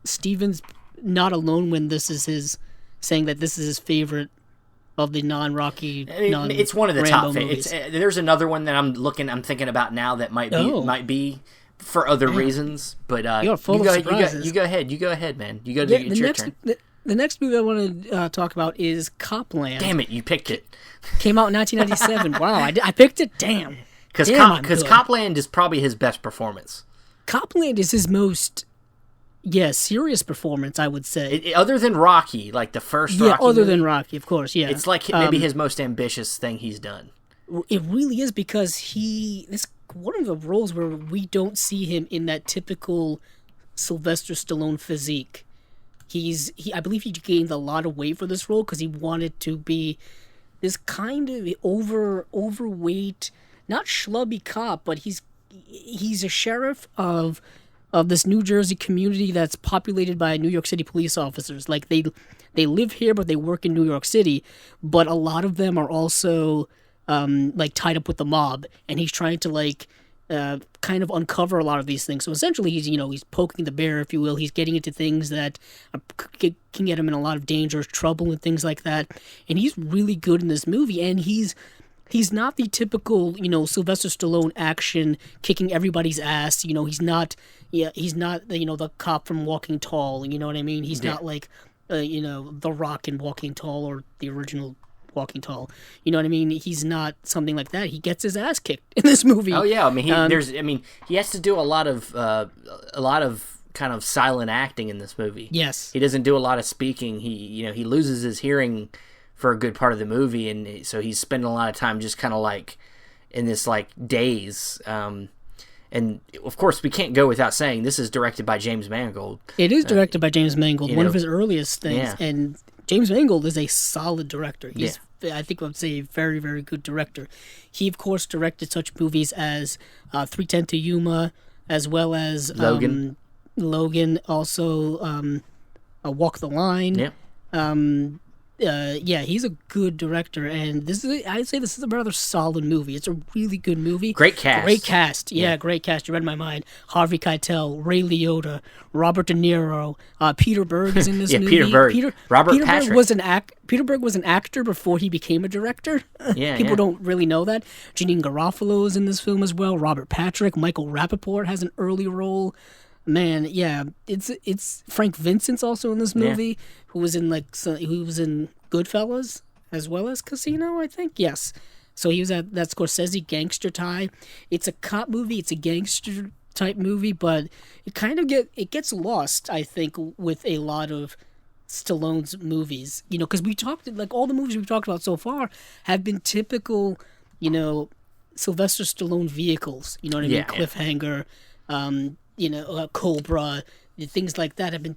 Steven's not alone when this is his saying that this is his favorite of the non-Rocky. It's one of the top favorites. There's another one that I'm thinking about now that might be for other reasons. But you're full of surprises. You go ahead, man. It's your turn. The next movie I want to talk about is Copland. Damn it, you picked it. Came out in 1997. Wow, I picked it. Damn. Because Copland is probably his best performance. Copland is his most, serious performance, I would say. Other than Rocky, like the first Rocky other movie, than Rocky, of course, yeah. It's like maybe his most ambitious thing he's done. It really is, because it's one of the roles where we don't see him in that typical Sylvester Stallone physique. I believe he gained a lot of weight for this role because he wanted to be this kind of overweight, not schlubby cop, but he's a sheriff of this New Jersey community that's populated by New York City police officers. Like they live here, but they work in New York City. But a lot of them are also tied up with the mob, and he's trying to kind of uncover a lot of these things. So essentially, he's poking the bear, if you will. He's getting into things that can get him in a lot of danger, trouble, and things like that. And he's really good in this movie, and he's not the typical, Sylvester Stallone action kicking everybody's ass. He's not the cop from Walking Tall. You know what I mean? He's not like, The Rock in Walking Tall or the original Walking Tall. You know what I mean? He's not something like that. He gets his ass kicked in this movie. Oh yeah, I mean, he has to do a lot of kind of silent acting in this movie. Yes, he doesn't do a lot of speaking. He loses his hearing for a good part of the movie, and so he's spending a lot of time just kind of like in this daze. And of course, we can't go without saying this is directed by James Mangold. It is directed by James Mangold, one of his earliest things. Yeah. And James Mangold is a solid director. He's, I think I would say, a very, very good director. He, of course, directed such movies as 3:10 to Yuma, as well as Logan, also Walk the Line. Yeah. He's a good director, and I'd say this is a rather solid movie. It's a really good movie. Great cast. Yeah, great cast. You read my mind. Harvey Keitel, Ray Liotta, Robert De Niro, Peter Berg is in this movie. Peter Berg. Robert Patrick. Peter Berg was an actor before he became a director. People don't really know that. Janine Garofalo is in this film as well. Robert Patrick, Michael Rappaport has an early role. Man, yeah, it's Frank Vincent's also in this movie, who was in Goodfellas as well as Casino, I think. Yes, so he was at that Scorsese gangster tie. It's a cop movie, it's a gangster type movie, but it gets lost, I think, with a lot of Stallone's movies. Because we talked all the movies we've talked about so far have been typical, Sylvester Stallone vehicles. You know what I mean? Cliffhanger. Cobra, things like that have been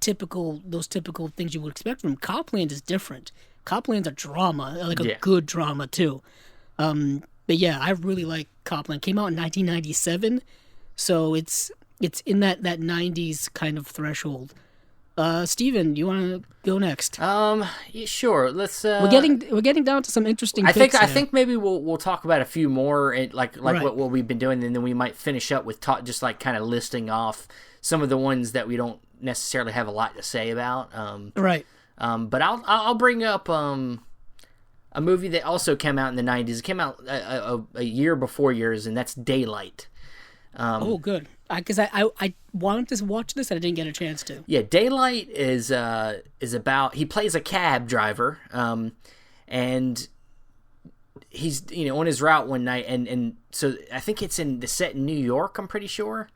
those typical things you would expect from him. Copland is different. Copland's a drama, a good drama too. But yeah, I really like Copland. Came out in 1997, so it's in that 90s kind of threshold. Steven, you want to go next? Yeah, sure. Let's. We're getting down to some interesting. I think maybe we'll talk about a few more, like what we've been doing, and then we might finish up with just kind of listing off some of the ones that we don't necessarily have a lot to say about. Right. But I'll bring up a movie that also came out in the 90s. It came out a year before yours, and that's Daylight. Oh, good. Because I wanted to watch this and I didn't get a chance to. Yeah, Daylight is about, he plays a cab driver, and he's on his route one night, and so I think it's set in New York. I'm pretty sure.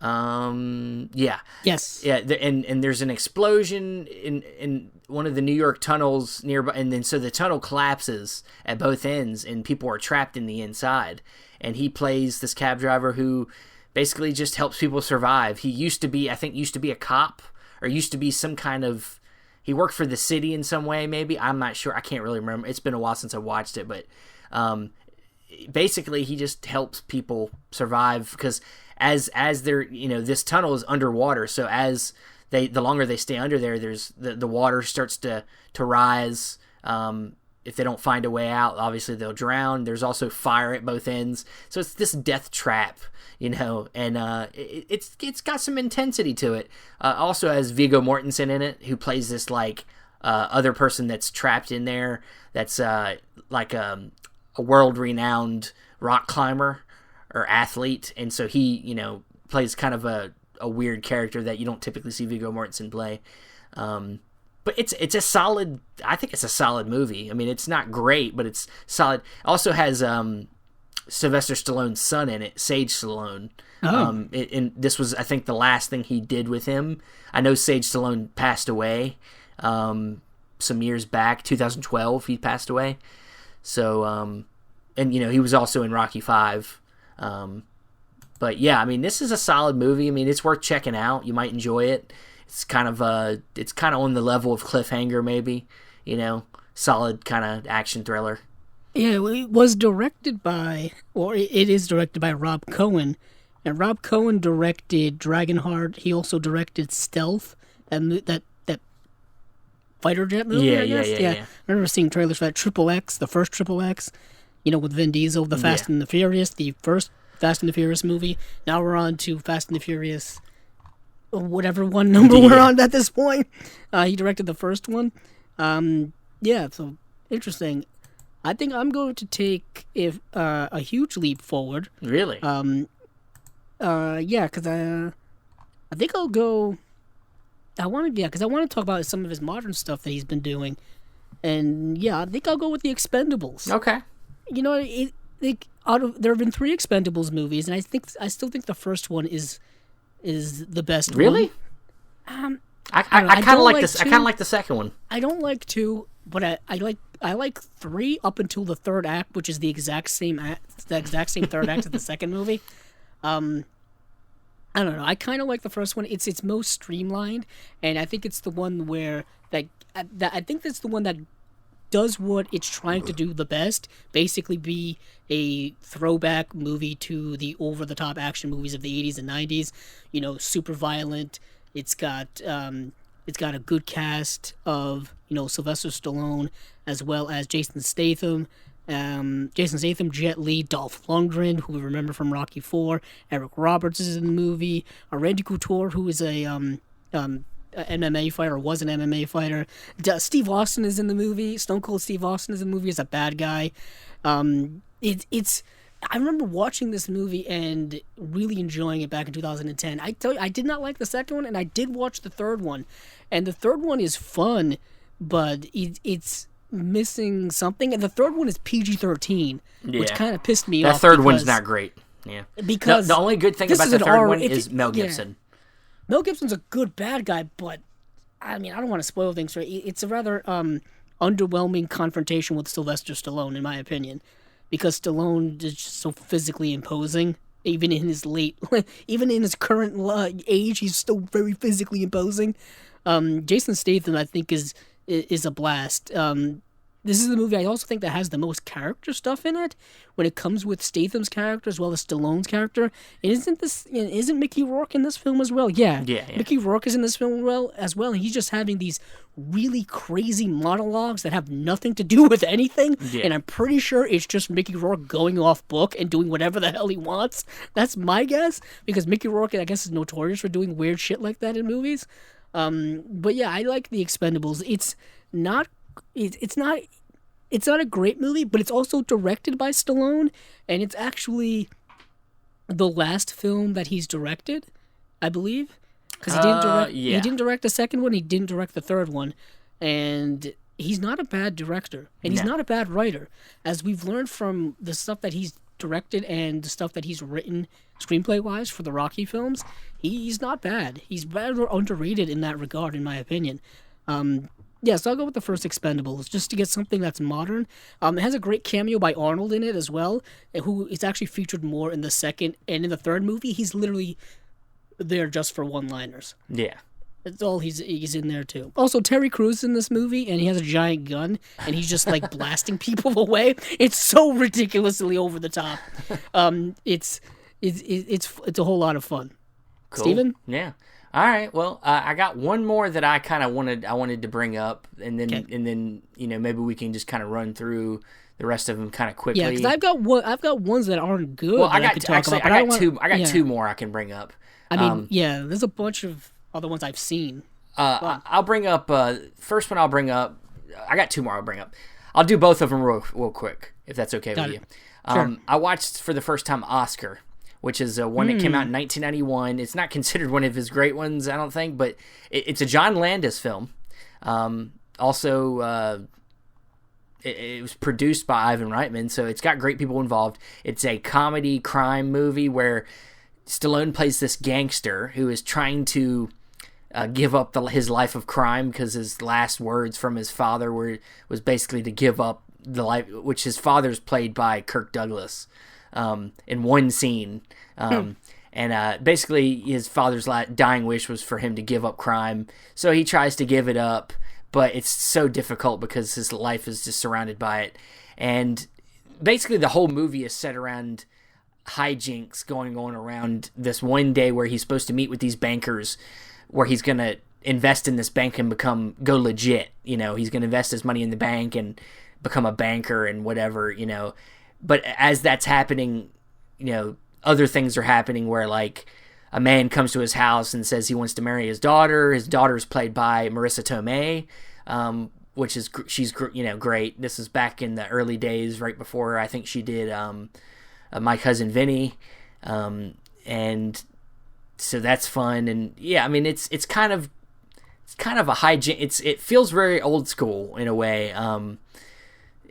Yeah. Yes. Yeah, and there's an explosion in one of the New York tunnels nearby, and then so the tunnel collapses at both ends, and people are trapped in the inside. And he plays this cab driver who basically just helps people survive. He used to be a cop, or used to be some kind of, he worked for the city in some way, maybe. I'm not sure. I can't really remember. It's been a while since I watched it, but basically he just helps people survive, because as they're, this tunnel is underwater, so as the longer they stay under there, there's the water starts to rise. If they don't find a way out, obviously they'll drown. There's also fire at both ends, so it's this death trap, and it's got some intensity to it. Also has Viggo Mortensen in it, who plays this like other person that's trapped in there. That's like a world-renowned rock climber or athlete, and so he plays kind of a weird character that you don't typically see Viggo Mortensen play. But it's a solid. I think it's a solid movie. I mean, it's not great, but it's solid. Also has Sylvester Stallone's son in it, Sage Stallone. Oh. And this was, I think, the last thing he did with him. I know Sage Stallone passed away some years back. 2012, he passed away. So, and he was also in Rocky 5. But yeah, I mean, this is a solid movie. I mean, it's worth checking out. You might enjoy it. It's kind of on the level of Cliffhanger, maybe, solid kind of action thriller. Yeah, it was directed by, or it is directed by Rob Cohen, and Rob Cohen directed Dragonheart. He also directed Stealth, that fighter jet movie. Yeah. I remember seeing trailers for that. Triple X, the first Triple X, with Vin Diesel, the Fast and the Furious, the first Fast and the Furious movie. Now we're on to Fast and the Furious, whatever one number we're on at this point. He directed the first one. So interesting. I think I'm going to take a huge leap forward. Really? Because I think I'll go. Because I want to talk about some of his modern stuff that he's been doing, and I think I'll go with the Expendables. Okay. There have been 3 Expendables movies, and I still think the first one is the best. Really? One. I kind of like this. I kind of like the second one. I don't like 2, but I like 3 up until the third act, which is the exact same third act of the second movie. I don't know. I kind of like the first one. It's most streamlined, and I think it's the one where I think that's the one that does what it's trying to do the best, basically be a throwback movie to the over-the-top action movies of the 80s and 90s. Super violent. It's got a good cast of Sylvester Stallone as well as Jason Statham, Jet Li, Dolph Lundgren, who we remember from Rocky 4. Eric Roberts is in the movie. Randy Couture, who is a MMA fighter, was an MMA fighter. Steve Austin is in the movie. Stone Cold Steve Austin is in the movie as a bad guy. I remember watching this movie and really enjoying it back in 2010. I tell you, I did not like the second one, and I did watch the third one. And the third one is fun, but it's missing something. And the third one is PG-13, which kind of pissed me off. That third one's not great. Yeah. Because the only good thing about the third one is Mel Gibson. Yeah. Mel Gibson's a good bad guy, but I mean, I don't want to spoil things for you. It's a rather underwhelming confrontation with Sylvester Stallone, in my opinion, because Stallone is just so physically imposing. Even in his current age, he's still very physically imposing. Jason Statham, I think, is a blast. This is the movie I also think that has the most character stuff in it when it comes with Statham's character as well as Stallone's character. And isn't Mickey Rourke in this film as well? Yeah. Mickey Rourke is in this film as well, and he's just having these really crazy monologues that have nothing to do with anything. Yeah. And I'm pretty sure it's just Mickey Rourke going off book and doing whatever the hell he wants. That's my guess, because Mickey Rourke, I guess, is notorious for doing weird shit like that in movies. But yeah, I like The Expendables. It's not a great movie, but it's also directed by Stallone, and it's actually the last film that he's directed, I believe, because he didn't direct the second one, he didn't direct the third one, and he's not a bad director, and he's not a bad writer, as we've learned from the stuff that he's directed and the stuff that he's written screenplay-wise for the Rocky films. He's not bad. He's rather underrated in that regard, in my opinion. So I'll go with the first Expendables, just to get something that's modern. It has a great cameo by Arnold in it as well, who is actually featured more in the second, and in the third movie, he's literally there just for one-liners. Yeah. That's all he's in there, too. Also, Terry Crews in this movie, and he has a giant gun, and he's just, blasting people away. It's so ridiculously over the top. it's a whole lot of fun. Cool. Steven? Yeah. All right. Well, I got one more that I kind of wanted to bring up, and then maybe we can just kind of run through the rest of them kind of quickly. Yeah, because I've got ones that aren't good. Well, I got two more I can bring up. I mean, there's a bunch of other ones I've seen. I'll bring up first one. I'll bring up. I got two more. I'll bring up. I'll do both of them real quick, if that's okay with you. Sure. I watched for the first time Oscar, which is one that came out in 1991. It's not considered one of his great ones, I don't think, but it's a John Landis film. Also, it was produced by Ivan Reitman, so it's got great people involved. It's a comedy crime movie where Stallone plays this gangster who is trying to give up his life of crime because his last words from his father was basically to give up the life, which his father's played by Kirk Douglas in one scene. And basically his father's dying wish was for him to give up crime, so he tries to give it up, but it's so difficult because his life is just surrounded by it. And basically the whole movie is set around hijinks going on around this one day where he's supposed to meet with these bankers, where he's going to invest in this bank and go legit. He's going to invest his money in the bank and become a banker and whatever, But as that's happening, other things are happening where, like, a man comes to his house and says he wants to marry his daughter. His daughter's played by Marissa Tomei, she's great. This is back in the early days, right before I think she did My Cousin Vinny, and so that's fun. And yeah, I mean it's kind of a hijink. It feels very old school in a way,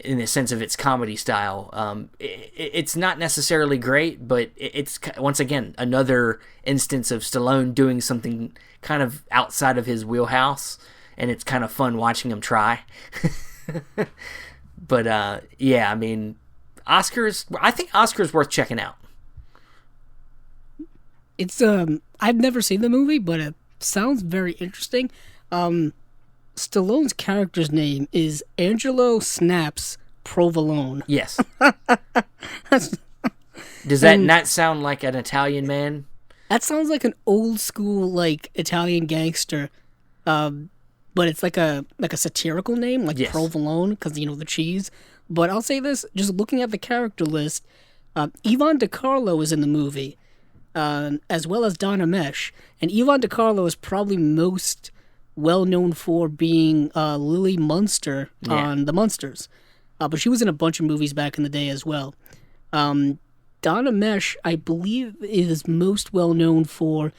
in the sense of its comedy style. It's not necessarily great, but it's once again another instance of Stallone doing something kind of outside of his wheelhouse, and it's kind of fun watching him try. But yeah, I mean, I think Oscar's worth checking out. It's I've never seen the movie, but it sounds very interesting. Stallone's character's name is Angelo Snaps Provolone. Yes. Does that not sound like an Italian man? That sounds like an old school, like, Italian gangster. But it's like a satirical name, like yes. Provolone, because, the cheese. But I'll say this, just looking at the character list, Yvonne DiCarlo is in the movie, as well as Donna Mesh. And Yvonne DiCarlo is probably most well-known for being Lily Munster on The Munsters. But she was in a bunch of movies back in the day as well. Donna Mesh, I believe, is most well-known for...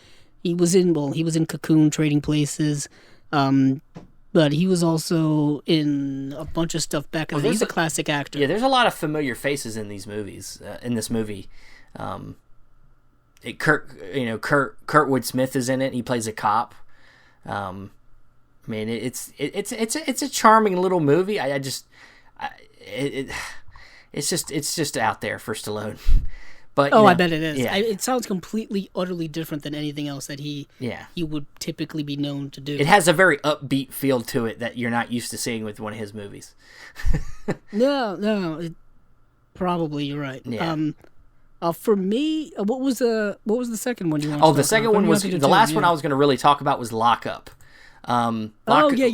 He was in Cocoon, Trading Places, but he was also in a bunch of stuff back in the day. He's a classic actor. Yeah, there's a lot of familiar faces in these movies, in this movie. Kurtwood Smith is in it. He plays a cop. I mean, it's a charming little movie. It's just out there for Stallone. But I bet it is. Yeah. It sounds completely, utterly different than anything else that he would typically be known to do. It has a very upbeat feel to it that you're not used to seeing with one of his movies. No, probably you're right. Yeah. For me, what was the second one you wanted? Oh, the second one was the last one I was going to really talk about was Lock Up. You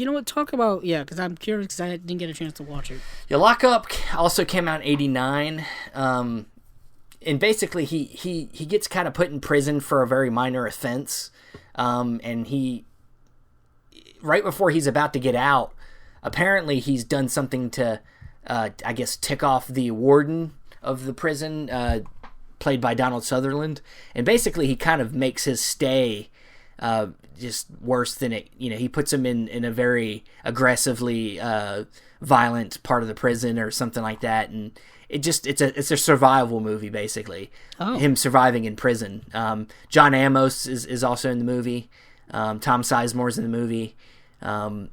know what? Talk about because I'm curious because I didn't get a chance to watch it. Yeah, Lock Up also came out in '89, and basically he gets kind of put in prison for a very minor offense, and he right before he's about to get out, apparently he's done something to, I guess, tick off the warden of the prison, played by Donald Sutherland, and basically he kind of makes his stay just worse than it. He puts him in a very aggressively violent part of the prison or something like that, and it's a survival movie basically. Oh. Him surviving in prison. John Amos is also in the movie. Tom Sizemore's in the movie.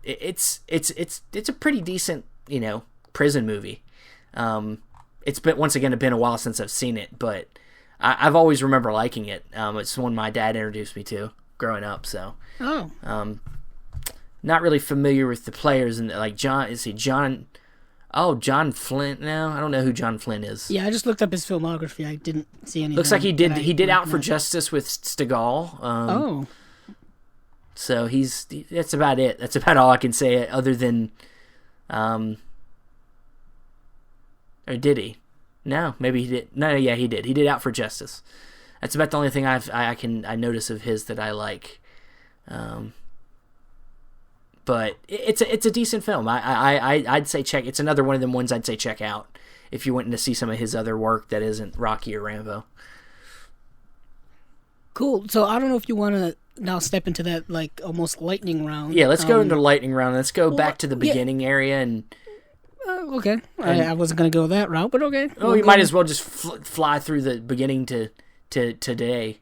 It's a pretty decent prison movie. It's been a while since I've seen it, but I've always remember liking it. It's one my dad introduced me to growing up, so not really familiar with the players, and like John Oh, John Flint. No, I don't know who John Flint is. Yeah, I just looked up his filmography. I didn't see anything. Looks like he did Out for Justice with Stegall. So that's about it. That's about all I can say other than, or did he? No, maybe he did. No, yeah, he did. He did Out for Justice. That's about the only thing I notice of his that I like. But it's a decent film. I'd say check. It's another one of them ones I'd say check out if you went to see some of his other work that isn't Rocky or Rambo. Cool. So I don't know if you want to now step into that like almost lightning round. Yeah, let's go into the lightning round. Let's go back to the beginning area and. Okay. I wasn't gonna go that route, but okay. Oh, you might as well just fly through the beginning to today.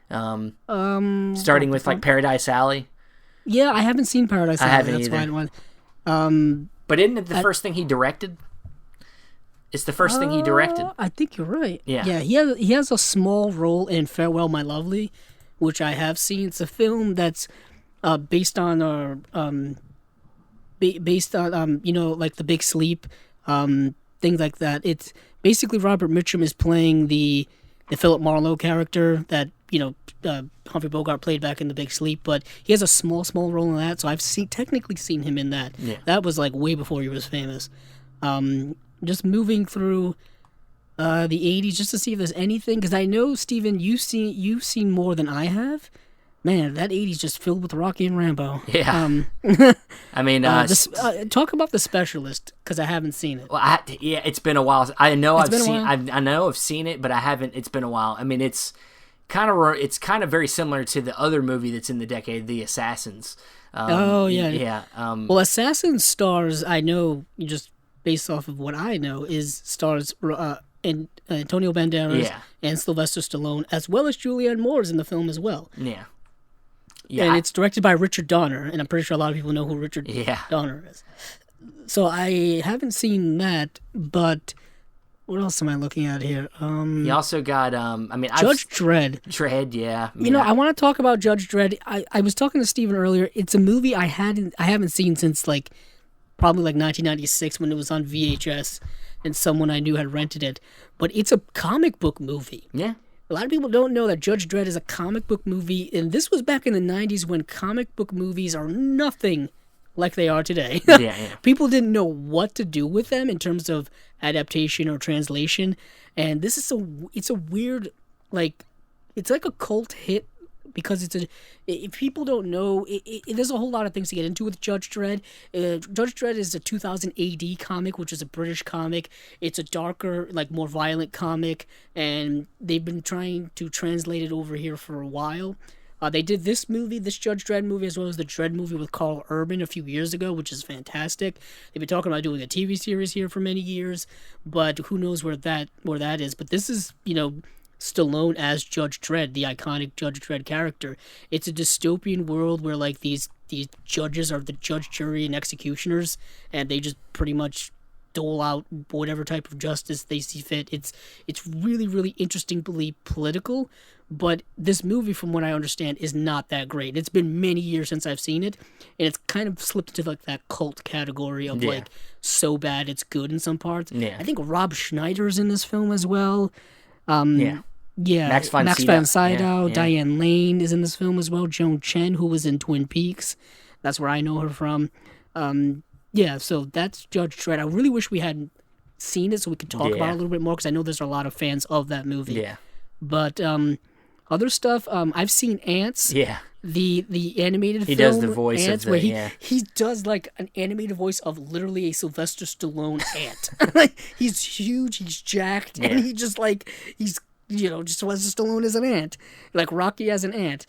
Starting with like Paradise Alley. Yeah, I haven't seen Paradise Alley. I haven't either. But isn't it the first thing he directed? It's the first thing he directed. I think you're right. Yeah. Yeah, he has a small role in Farewell, My Lovely, which I have seen. It's a film that's based on like The Big Sleep, things like that. It's basically Robert Mitchum is playing the Philip Marlowe character that Humphrey Bogart played back in The Big Sleep, but he has a small role in that. So I've technically seen him in that. Yeah. That was like way before he was famous. Just moving through the 80s just to see if there's anything, because I know, Steven, you've seen more than I have. Man, that 80s just filled with Rocky and Rambo. Yeah. I mean, talk about The Specialist, because I haven't seen it. Well, it's been a while. I know I've seen it, but I haven't. It's been a while. I mean, it's kind of very similar to the other movie that's in the decade, The Assassins. Yeah. Well, Assassins stars, I know, just based off of what I know, stars Antonio Banderas and Sylvester Stallone, as well as Julianne Moore is in the film as well. Yeah. Yeah, and it's directed by Richard Donner, and I'm pretty sure a lot of people know who Richard Donner is. So I haven't seen that, but what else am I looking at here? You also got, Judge Dredd. Dredd, yeah. I want to talk about Judge Dredd. I was talking to Steven earlier. It's a movie I haven't seen since probably 1996 when it was on VHS, and someone I knew had rented it. But it's a comic book movie. Yeah. A lot of people don't know that Judge Dredd is a comic book movie, and this was back in the 90s when comic book movies are nothing like they are today. Yeah. People didn't know what to do with them in terms of adaptation or translation, and this is it's a weird, it's like a cult hit because if people don't know, there's a whole lot of things to get into with Judge Dredd. Judge Dredd is a 2000 AD comic, which is a British comic. It's a darker, more violent comic, and they've been trying to translate it over here for a while. They did this Judge Dredd movie, as well as the Dredd movie with Carl Urban a few years ago, which is fantastic. They've been talking about doing a TV series here for many years, but who knows where that is. But this is, Stallone as Judge Dredd, the iconic Judge Dredd character. It's a dystopian world where these judges are the judge, jury, and executioners, and they just pretty much dole out whatever type of justice they see fit. It's really, really interestingly political, but this movie, from what I understand, is not that great. It's been many years since I've seen it, and it's kind of slipped into that cult category of so bad it's good in some parts. Yeah. I think Rob Schneider's in this film as well. Max von Sydow, Diane Lane is in this film as well. Joan Chen, who was in Twin Peaks, that's where I know her from. So that's Judge Dredd. I really wish we hadn't seen it so we could talk about it a little bit more, because I know there's a lot of fans of that movie. Yeah. But other stuff, I've seen Ants. Yeah. The animated film. He does the voice Ants, of where he does an animated voice of literally a Sylvester Stallone ant. He's huge, he's jacked, and he just he's just Sylvester Stallone as an ant, like Rocky as an ant.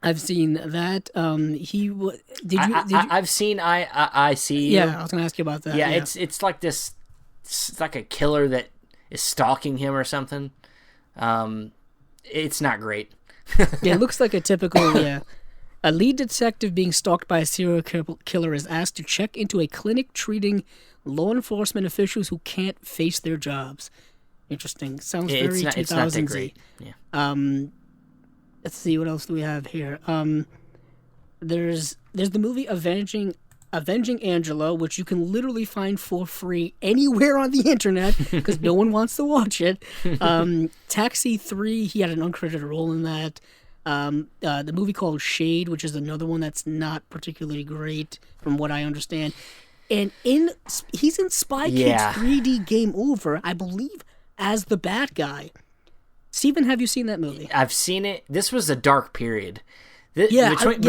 I've seen that. I've seen I See You. Yeah, I was gonna ask you about that. Yeah, it's like this. It's like a killer that is stalking him or something. It's not great. It looks like a typical A lead detective being stalked by a serial killer is asked to check into a clinic treating law enforcement officials who can't face their jobs. Interesting. Sounds very 2000s. It's not that great. Yeah. Let's see, what else do we have here? There's the movie Avenging Avenging Angela, which you can literally find for free anywhere on the internet because no one wants to watch it. Taxi 3, he had an uncredited role in that. The movie called Shade, which is another one that's not particularly great from what I understand. And he's in Spy Kids 3D Game Over, I believe, as the bad guy. Steven, have you seen that movie? I've seen it. This was a dark period. Between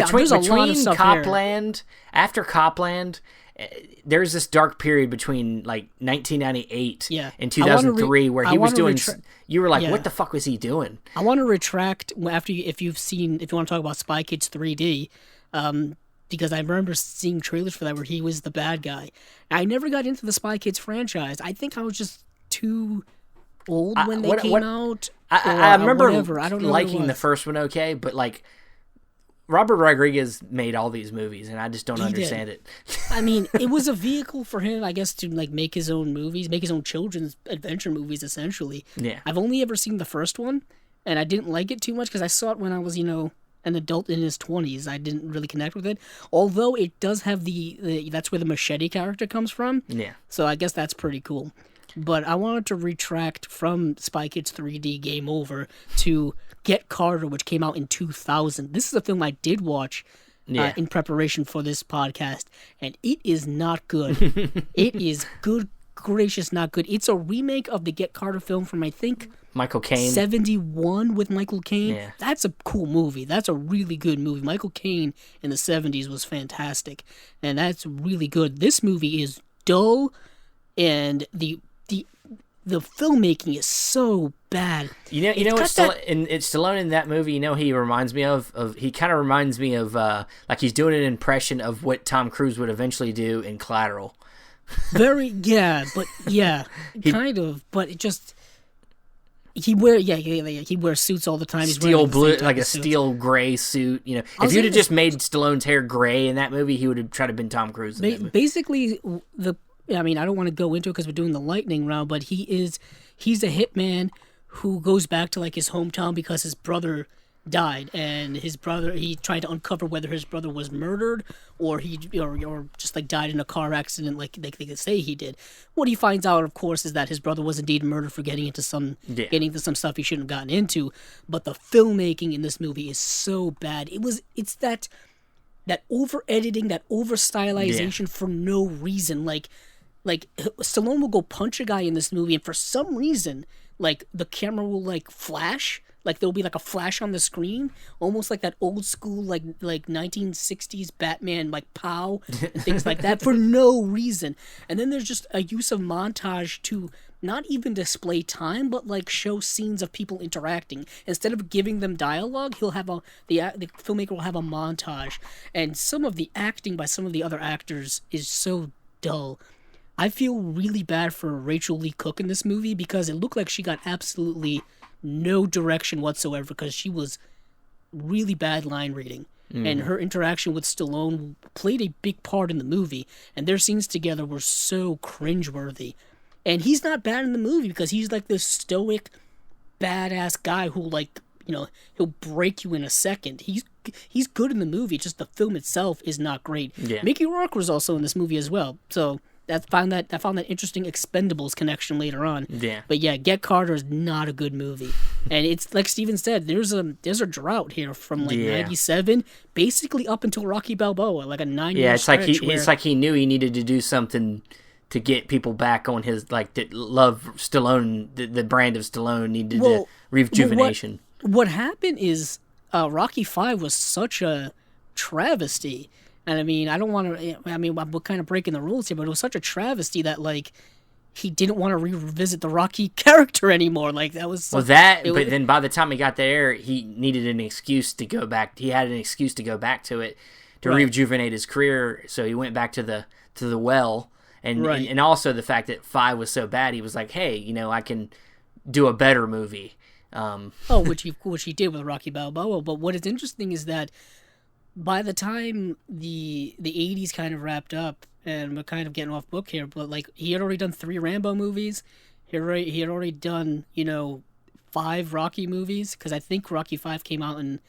Copland, after Copland, there's this dark period between like 1998 and 2003 where he was doing. You were like, what the fuck was he doing? I want to retract if you want to talk about Spy Kids 3D, because I remember seeing trailers for that where he was the bad guy. I never got into the Spy Kids franchise. I think I was just too old when they came out. I remember I don't know liking the first one okay, but like Robert Rodriguez made all these movies, and I just don't understand it. I mean, it was a vehicle for him, I guess, to like make his own movies, make his own children's adventure movies, essentially. Yeah. I've only ever seen the first one, and I didn't like it too much because I saw it when I was, an adult in his 20s. I didn't really connect with it, although it does have that's where the machete character comes from. Yeah. So I guess that's pretty cool. But I wanted to retract from Spy Kids 3D Game Over to Get Carter, which came out in 2000. This is a film I did watch in preparation for this podcast, and it is not good. It is good gracious not good. It's a remake of the Get Carter film from, I think, Michael Caine. 71 with Michael Caine. Yeah. That's a cool movie. That's a really good movie. Michael Caine in the 70s was fantastic, and that's really good. This movie is dull, and the filmmaking is so bad. Stallone in that movie, he reminds me of he kind of reminds me of like he's doing an impression of what Tom Cruise would eventually do in Collateral. Kind of, but it just he wears suits all the time. He's steel blue, like a steel gray suit. If you'd have just made Stallone's hair gray in that movie, he would have tried to been Tom Cruise. Basically, I don't want to go into it because we're doing the lightning round, but he's a hitman who goes back to like his hometown because his brother died, and he tried to uncover whether his brother was murdered or just like died in a car accident like they say he did. What he finds out, of course, is that his brother was indeed murdered for getting into some stuff he shouldn't have gotten into. But the filmmaking in this movie is so bad. It's that over editing, that over stylization for no reason. Like Stallone will go punch a guy in this movie, and for some reason, like the camera will like flash. Like there'll be like a flash on the screen, almost like that old school like 1960s Batman like pow and things like that for no reason. And then there's just a use of montage to not even display time, but like show scenes of people interacting. Instead of giving them dialogue, the filmmaker will have a montage. And some of the acting by some of the other actors is so dull. I feel really bad for Rachel Lee Cook in this movie because it looked like she got absolutely no direction whatsoever because she was really bad line reading. And her interaction with Stallone played a big part in the movie, and their scenes together were so cringeworthy. And he's not bad in the movie because he's like this stoic, badass guy who he'll break you in a second. He's good in the movie, just the film itself is not great. Yeah. Mickey Rourke was also in this movie as well, so I found that interesting Expendables connection later on. Yeah. But yeah, Get Carter is not a good movie. And it's like Steven said, there's a drought here from 97 basically up until Rocky Balboa, like a 9-year stretch. It's like he knew he needed to do something to get people back on his that love Stallone, the brand of Stallone needed to rejuvenation. What happened is Rocky 5 was such a travesty. And I mean, we're kind of breaking the rules here, but it was such a travesty that he didn't want to revisit the Rocky character anymore. Like that was but then by the time he got there, he needed an excuse to go back. He had an excuse to go back to it to rejuvenate his career. So he went back to the well, and also the fact that 5 was so bad, he was like, hey, I can do a better movie. Which he did with Rocky Balboa. But what is interesting is that by the time the 80s kind of wrapped up, and we're kind of getting off book here, but he had already done 3 Rambo movies. He had already done 5 Rocky movies, because I think Rocky 5 came out in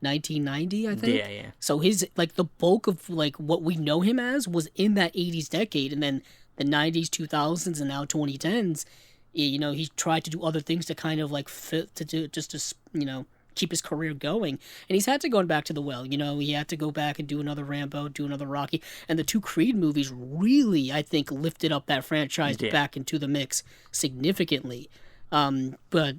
1990, I think. Yeah. So his like the bulk of like what we know him as was in that 80s decade, and then the 90s, 2000s, and now 2010s. He tried to do other things to kind of like fit to do just to keep his career going, and he's had to go back to the well. He had to go back and do another Rambo, do another Rocky, and the two Creed movies really, I think, lifted up that franchise back into the mix significantly. But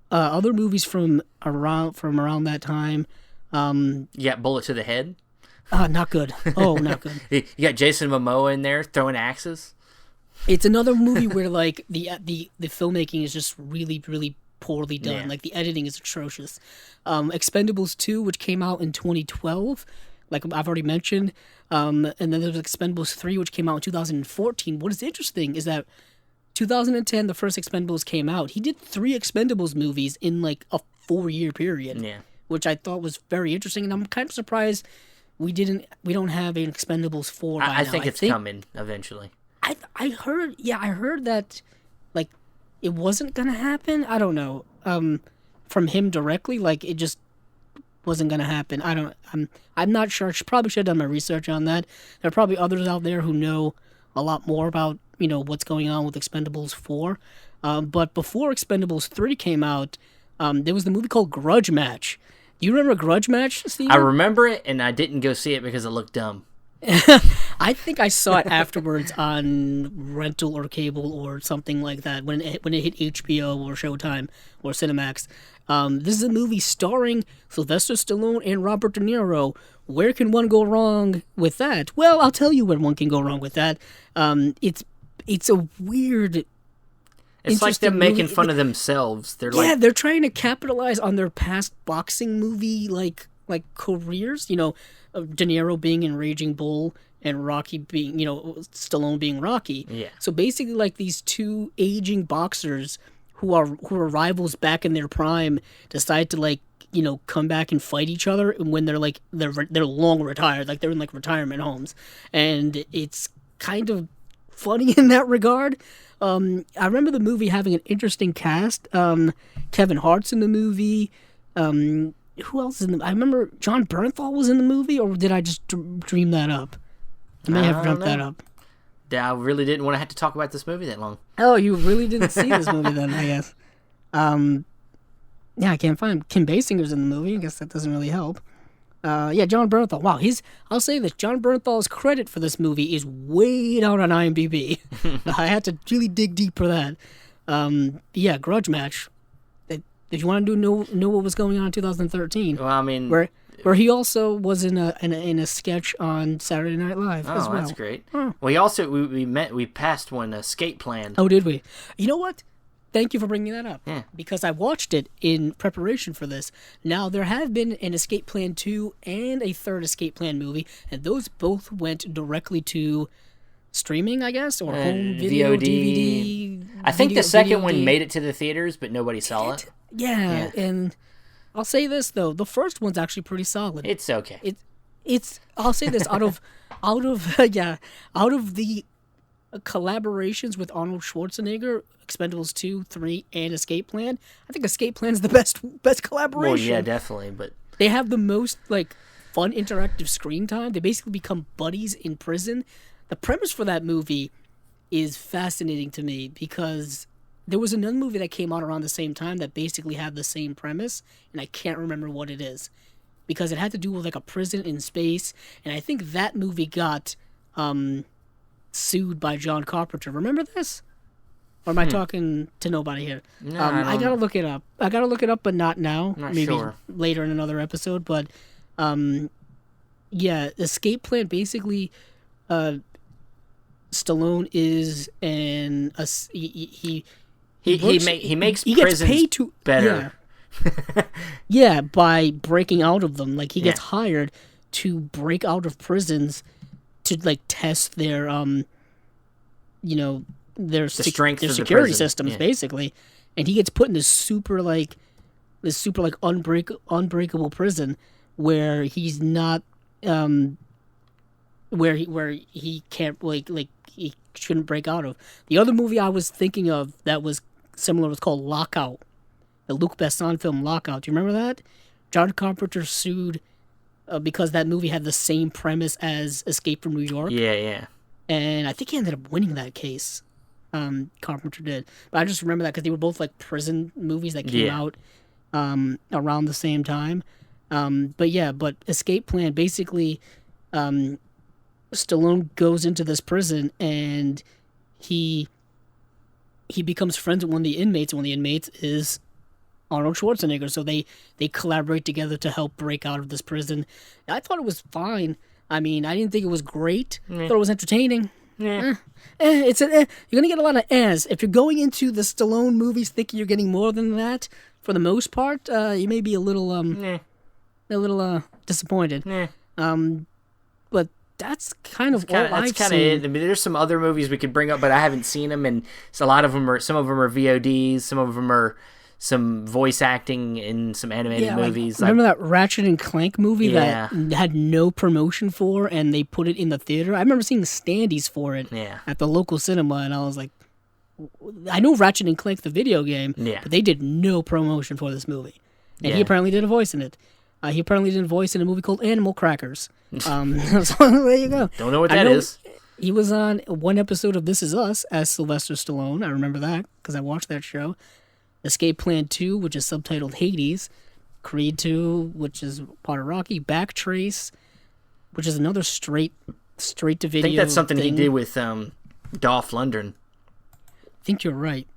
other movies from around that time. Bullet to the Head. Not good. Oh, not good. You got Jason Momoa in there throwing axes. It's another movie where like the filmmaking is just really, really poorly done. Yeah. Like the editing is atrocious. Expendables 2, which came out in 2012, like I've already mentioned, and then there was Expendables 3, which came out in 2014. What is interesting is that 2010, the first Expendables came out. He did 3 Expendables movies in like a 4-year period. Yeah. Which I thought was very interesting, and I'm kind of surprised we don't have an Expendables 4 by now. I think it's coming eventually. I heard that like it wasn't gonna happen. I don't know. From him directly, like it just wasn't gonna happen. I'm not sure. I probably should have done my research on that. There are probably others out there who know a lot more about what's going on with Expendables 4. But before Expendables 3 came out, there was the movie called Grudge Match. Do you remember Grudge Match, Steven? I remember it, and I didn't go see it because it looked dumb. I think I saw it afterwards on rental or cable or something like that when it hit HBO or Showtime or Cinemax. This is a movie starring Sylvester Stallone and Robert De Niro. Where can one go wrong with that? Well, I'll tell you where one can go wrong with that. It's a weird. It's like them making fun of themselves. They're trying to capitalize on their past boxing movie like careers. De Niro being in Raging Bull and Rocky being, Stallone being Rocky. Yeah. So basically, like these two aging boxers who are rivals back in their prime decide to come back and fight each other when they're long retired, like they're in like retirement homes, and it's kind of funny in that regard. I remember the movie having an interesting cast. Kevin Hart's in the movie. Who else is in the? I remember John Bernthal was in the movie, or did I just dream that up? I may have dreamt that up. I really didn't want to have to talk about this movie that long. Oh, you really didn't see this movie then, I guess. I can't find Kim Basinger's in the movie. I guess that doesn't really help. John Bernthal. Wow, I'll say this. John Bernthal's credit for this movie is way down on IMDb. I had to really dig deep for that. Grudge Match. Did you want to know what was going on in 2013? Well, I mean, where he also was in a sketch on Saturday Night Live as well. Oh, that's great. Oh. We passed one Escape Plan. Oh, did we? You know what? Thank you for bringing that up. Yeah. Because I watched it in preparation for this. Now, there have been an Escape Plan 2 and a third Escape Plan movie, and those both went directly to streaming, I guess, or home video, VOD. DVD. I think the second one made it to the theaters, but nobody saw it. Yeah, and I'll say this though, the first one's actually pretty solid. It's okay. I'll say this out of the collaborations with Arnold Schwarzenegger, Expendables 2, 3, and Escape Plan, I think Escape Plan is the best collaboration. Well, yeah, definitely, but they have the most fun interactive screen time. They basically become buddies in prison. The premise for that movie is fascinating to me because there was another movie that came out around the same time that basically had the same premise, and I can't remember what it is because it had to do with a prison in space, and I think that movie got sued by John Carpenter. Remember this? Or am I talking to nobody here? No, I gotta look it up. But not now. Maybe sure. Later in another episode. But Escape Plan basically. Stallone is he makes prisons better. By breaking out of them. He gets hired to break out of prisons to test their security systems basically, and he gets put in this super unbreakable prison where he's not where he can't he shouldn't break out of. The other movie I was thinking of that was similar was called Lockout, the Luc Besson film Lockout. Do you remember that? John Carpenter sued because that movie had the same premise as Escape from New York. Yeah. And I think he ended up winning that case. Carpenter did. But I just remember that because they were both like prison movies that came out around the same time. But Escape Plan, basically, Stallone goes into this prison and he becomes friends with one of the inmates, and one of the inmates is Arnold Schwarzenegger. So they collaborate together to help break out of this prison. I thought it was fine. I mean, I didn't think it was great. I thought it was entertaining. You're gonna get a lot of ehs. If you're going into the Stallone movies thinking you're getting more than that, for the most part, you may be a little disappointed. But that's kind of all I've seen. It. I mean, there's some other movies we could bring up, but I haven't seen them, and so a lot of them are. Some of them are VODs. Some of them are some voice acting in some animated movies. Remember that Ratchet and Clank movie that had no promotion for, and they put it in the theater? I remember seeing standees for it at the local cinema, and I was like, I know Ratchet and Clank, the video game, but they did no promotion for this movie. And he apparently did a voice in it. He apparently did a voice in a movie called Animal Crackers. So there you go. Don't know what that is. He was on one episode of This Is Us as Sylvester Stallone. I remember that because I watched that show. Escape Plan 2, which is subtitled Hades. Creed 2, which is part of Rocky. Backtrace, which is another straight to video. I think that's something he did with Dolph Lundgren. I think you're right.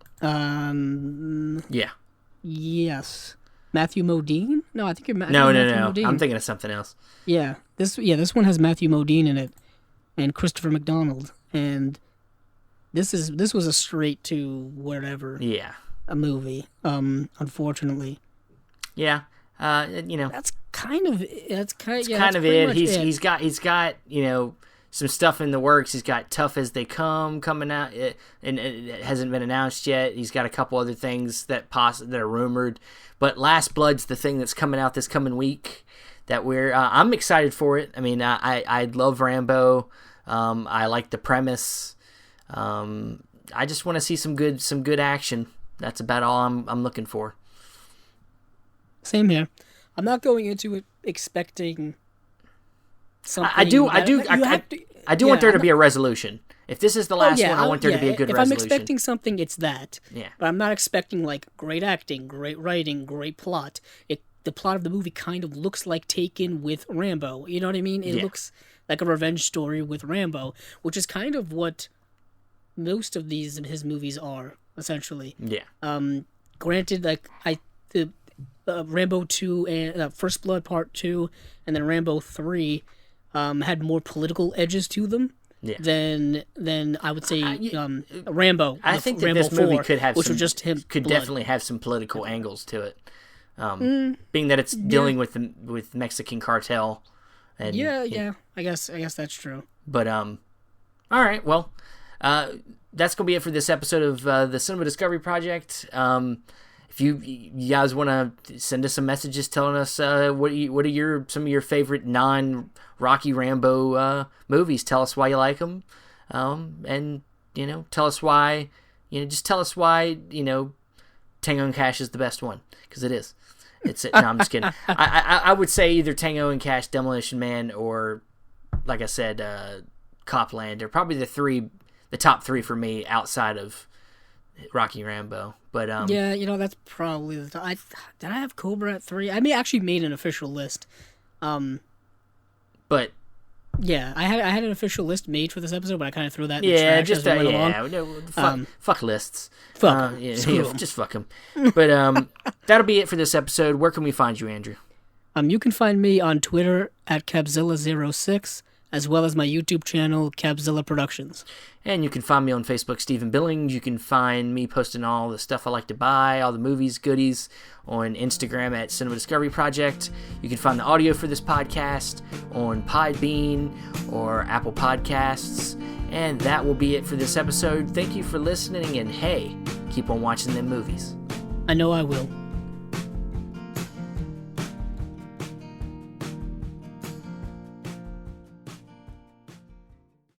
Yes. Matthew Modine? No, I think you're Matthew Modine. I'm thinking of something else. Yeah. This one has Matthew Modine in it and Christopher McDonald, and this was a straight to whatever. Yeah. A movie, unfortunately. Yeah. That's kind of it. He's got some stuff in the works. He's got Tough as They Come coming out, and it hasn't been announced yet. He's got a couple other things that are rumored, but Last Blood's the thing that's coming out this coming week. That I'm excited for it. I mean, I love Rambo. I like the premise. I just want to see some good action. That's about all I'm looking for. Same here. I'm not going into it expecting something. I do want there to be a resolution. If this is the last one, I want there to be a good resolution. If I'm expecting something, it's that. Yeah. But I'm not expecting like great acting, great writing, great plot. The plot of the movie kind of looks like Taken with Rambo. You know what I mean? It looks like a revenge story with Rambo, which is kind of what most of his movies are, essentially. Yeah. Granted, like the Rambo 2 and First Blood Part 2 and then Rambo 3 had more political edges to them than I would say Rambo. I think that Rambo this movie 4, could have definitely have some political angles to it. Being that it's dealing with Mexican cartel. And, I guess that's true. But all right, well, that's gonna be it for this episode of the Cinema Discovery Project. If you guys want to send us some messages telling us what are some of your favorite non-Rocky Rambo movies, tell us why you like them, and tell us why. Just tell us why Tango and Cash is the best one, because it is. No, I'm just kidding. I would say either Tango and Cash, Demolition Man, or like I said, Copland are probably the top three for me outside of Rocky and Rambo. But that's probably did I have Cobra at 3? I actually made an official list. But yeah, I had an official list made for this episode, but I kind of threw that in the trash as we went along. Fuck lists. Fuck just fuck them. But that'll be it for this episode. Where can we find you, Andrew? You can find me on Twitter at Cabzilla06, as well as my YouTube channel, Cabzilla Productions. And you can find me on Facebook, Stephen Billings. You can find me posting all the stuff I like to buy, all the movies, goodies, on Instagram at Cinema Discovery Project. You can find the audio for this podcast on Podbean or Apple Podcasts. And that will be it for this episode. Thank you for listening, and hey, keep on watching them movies. I know I will.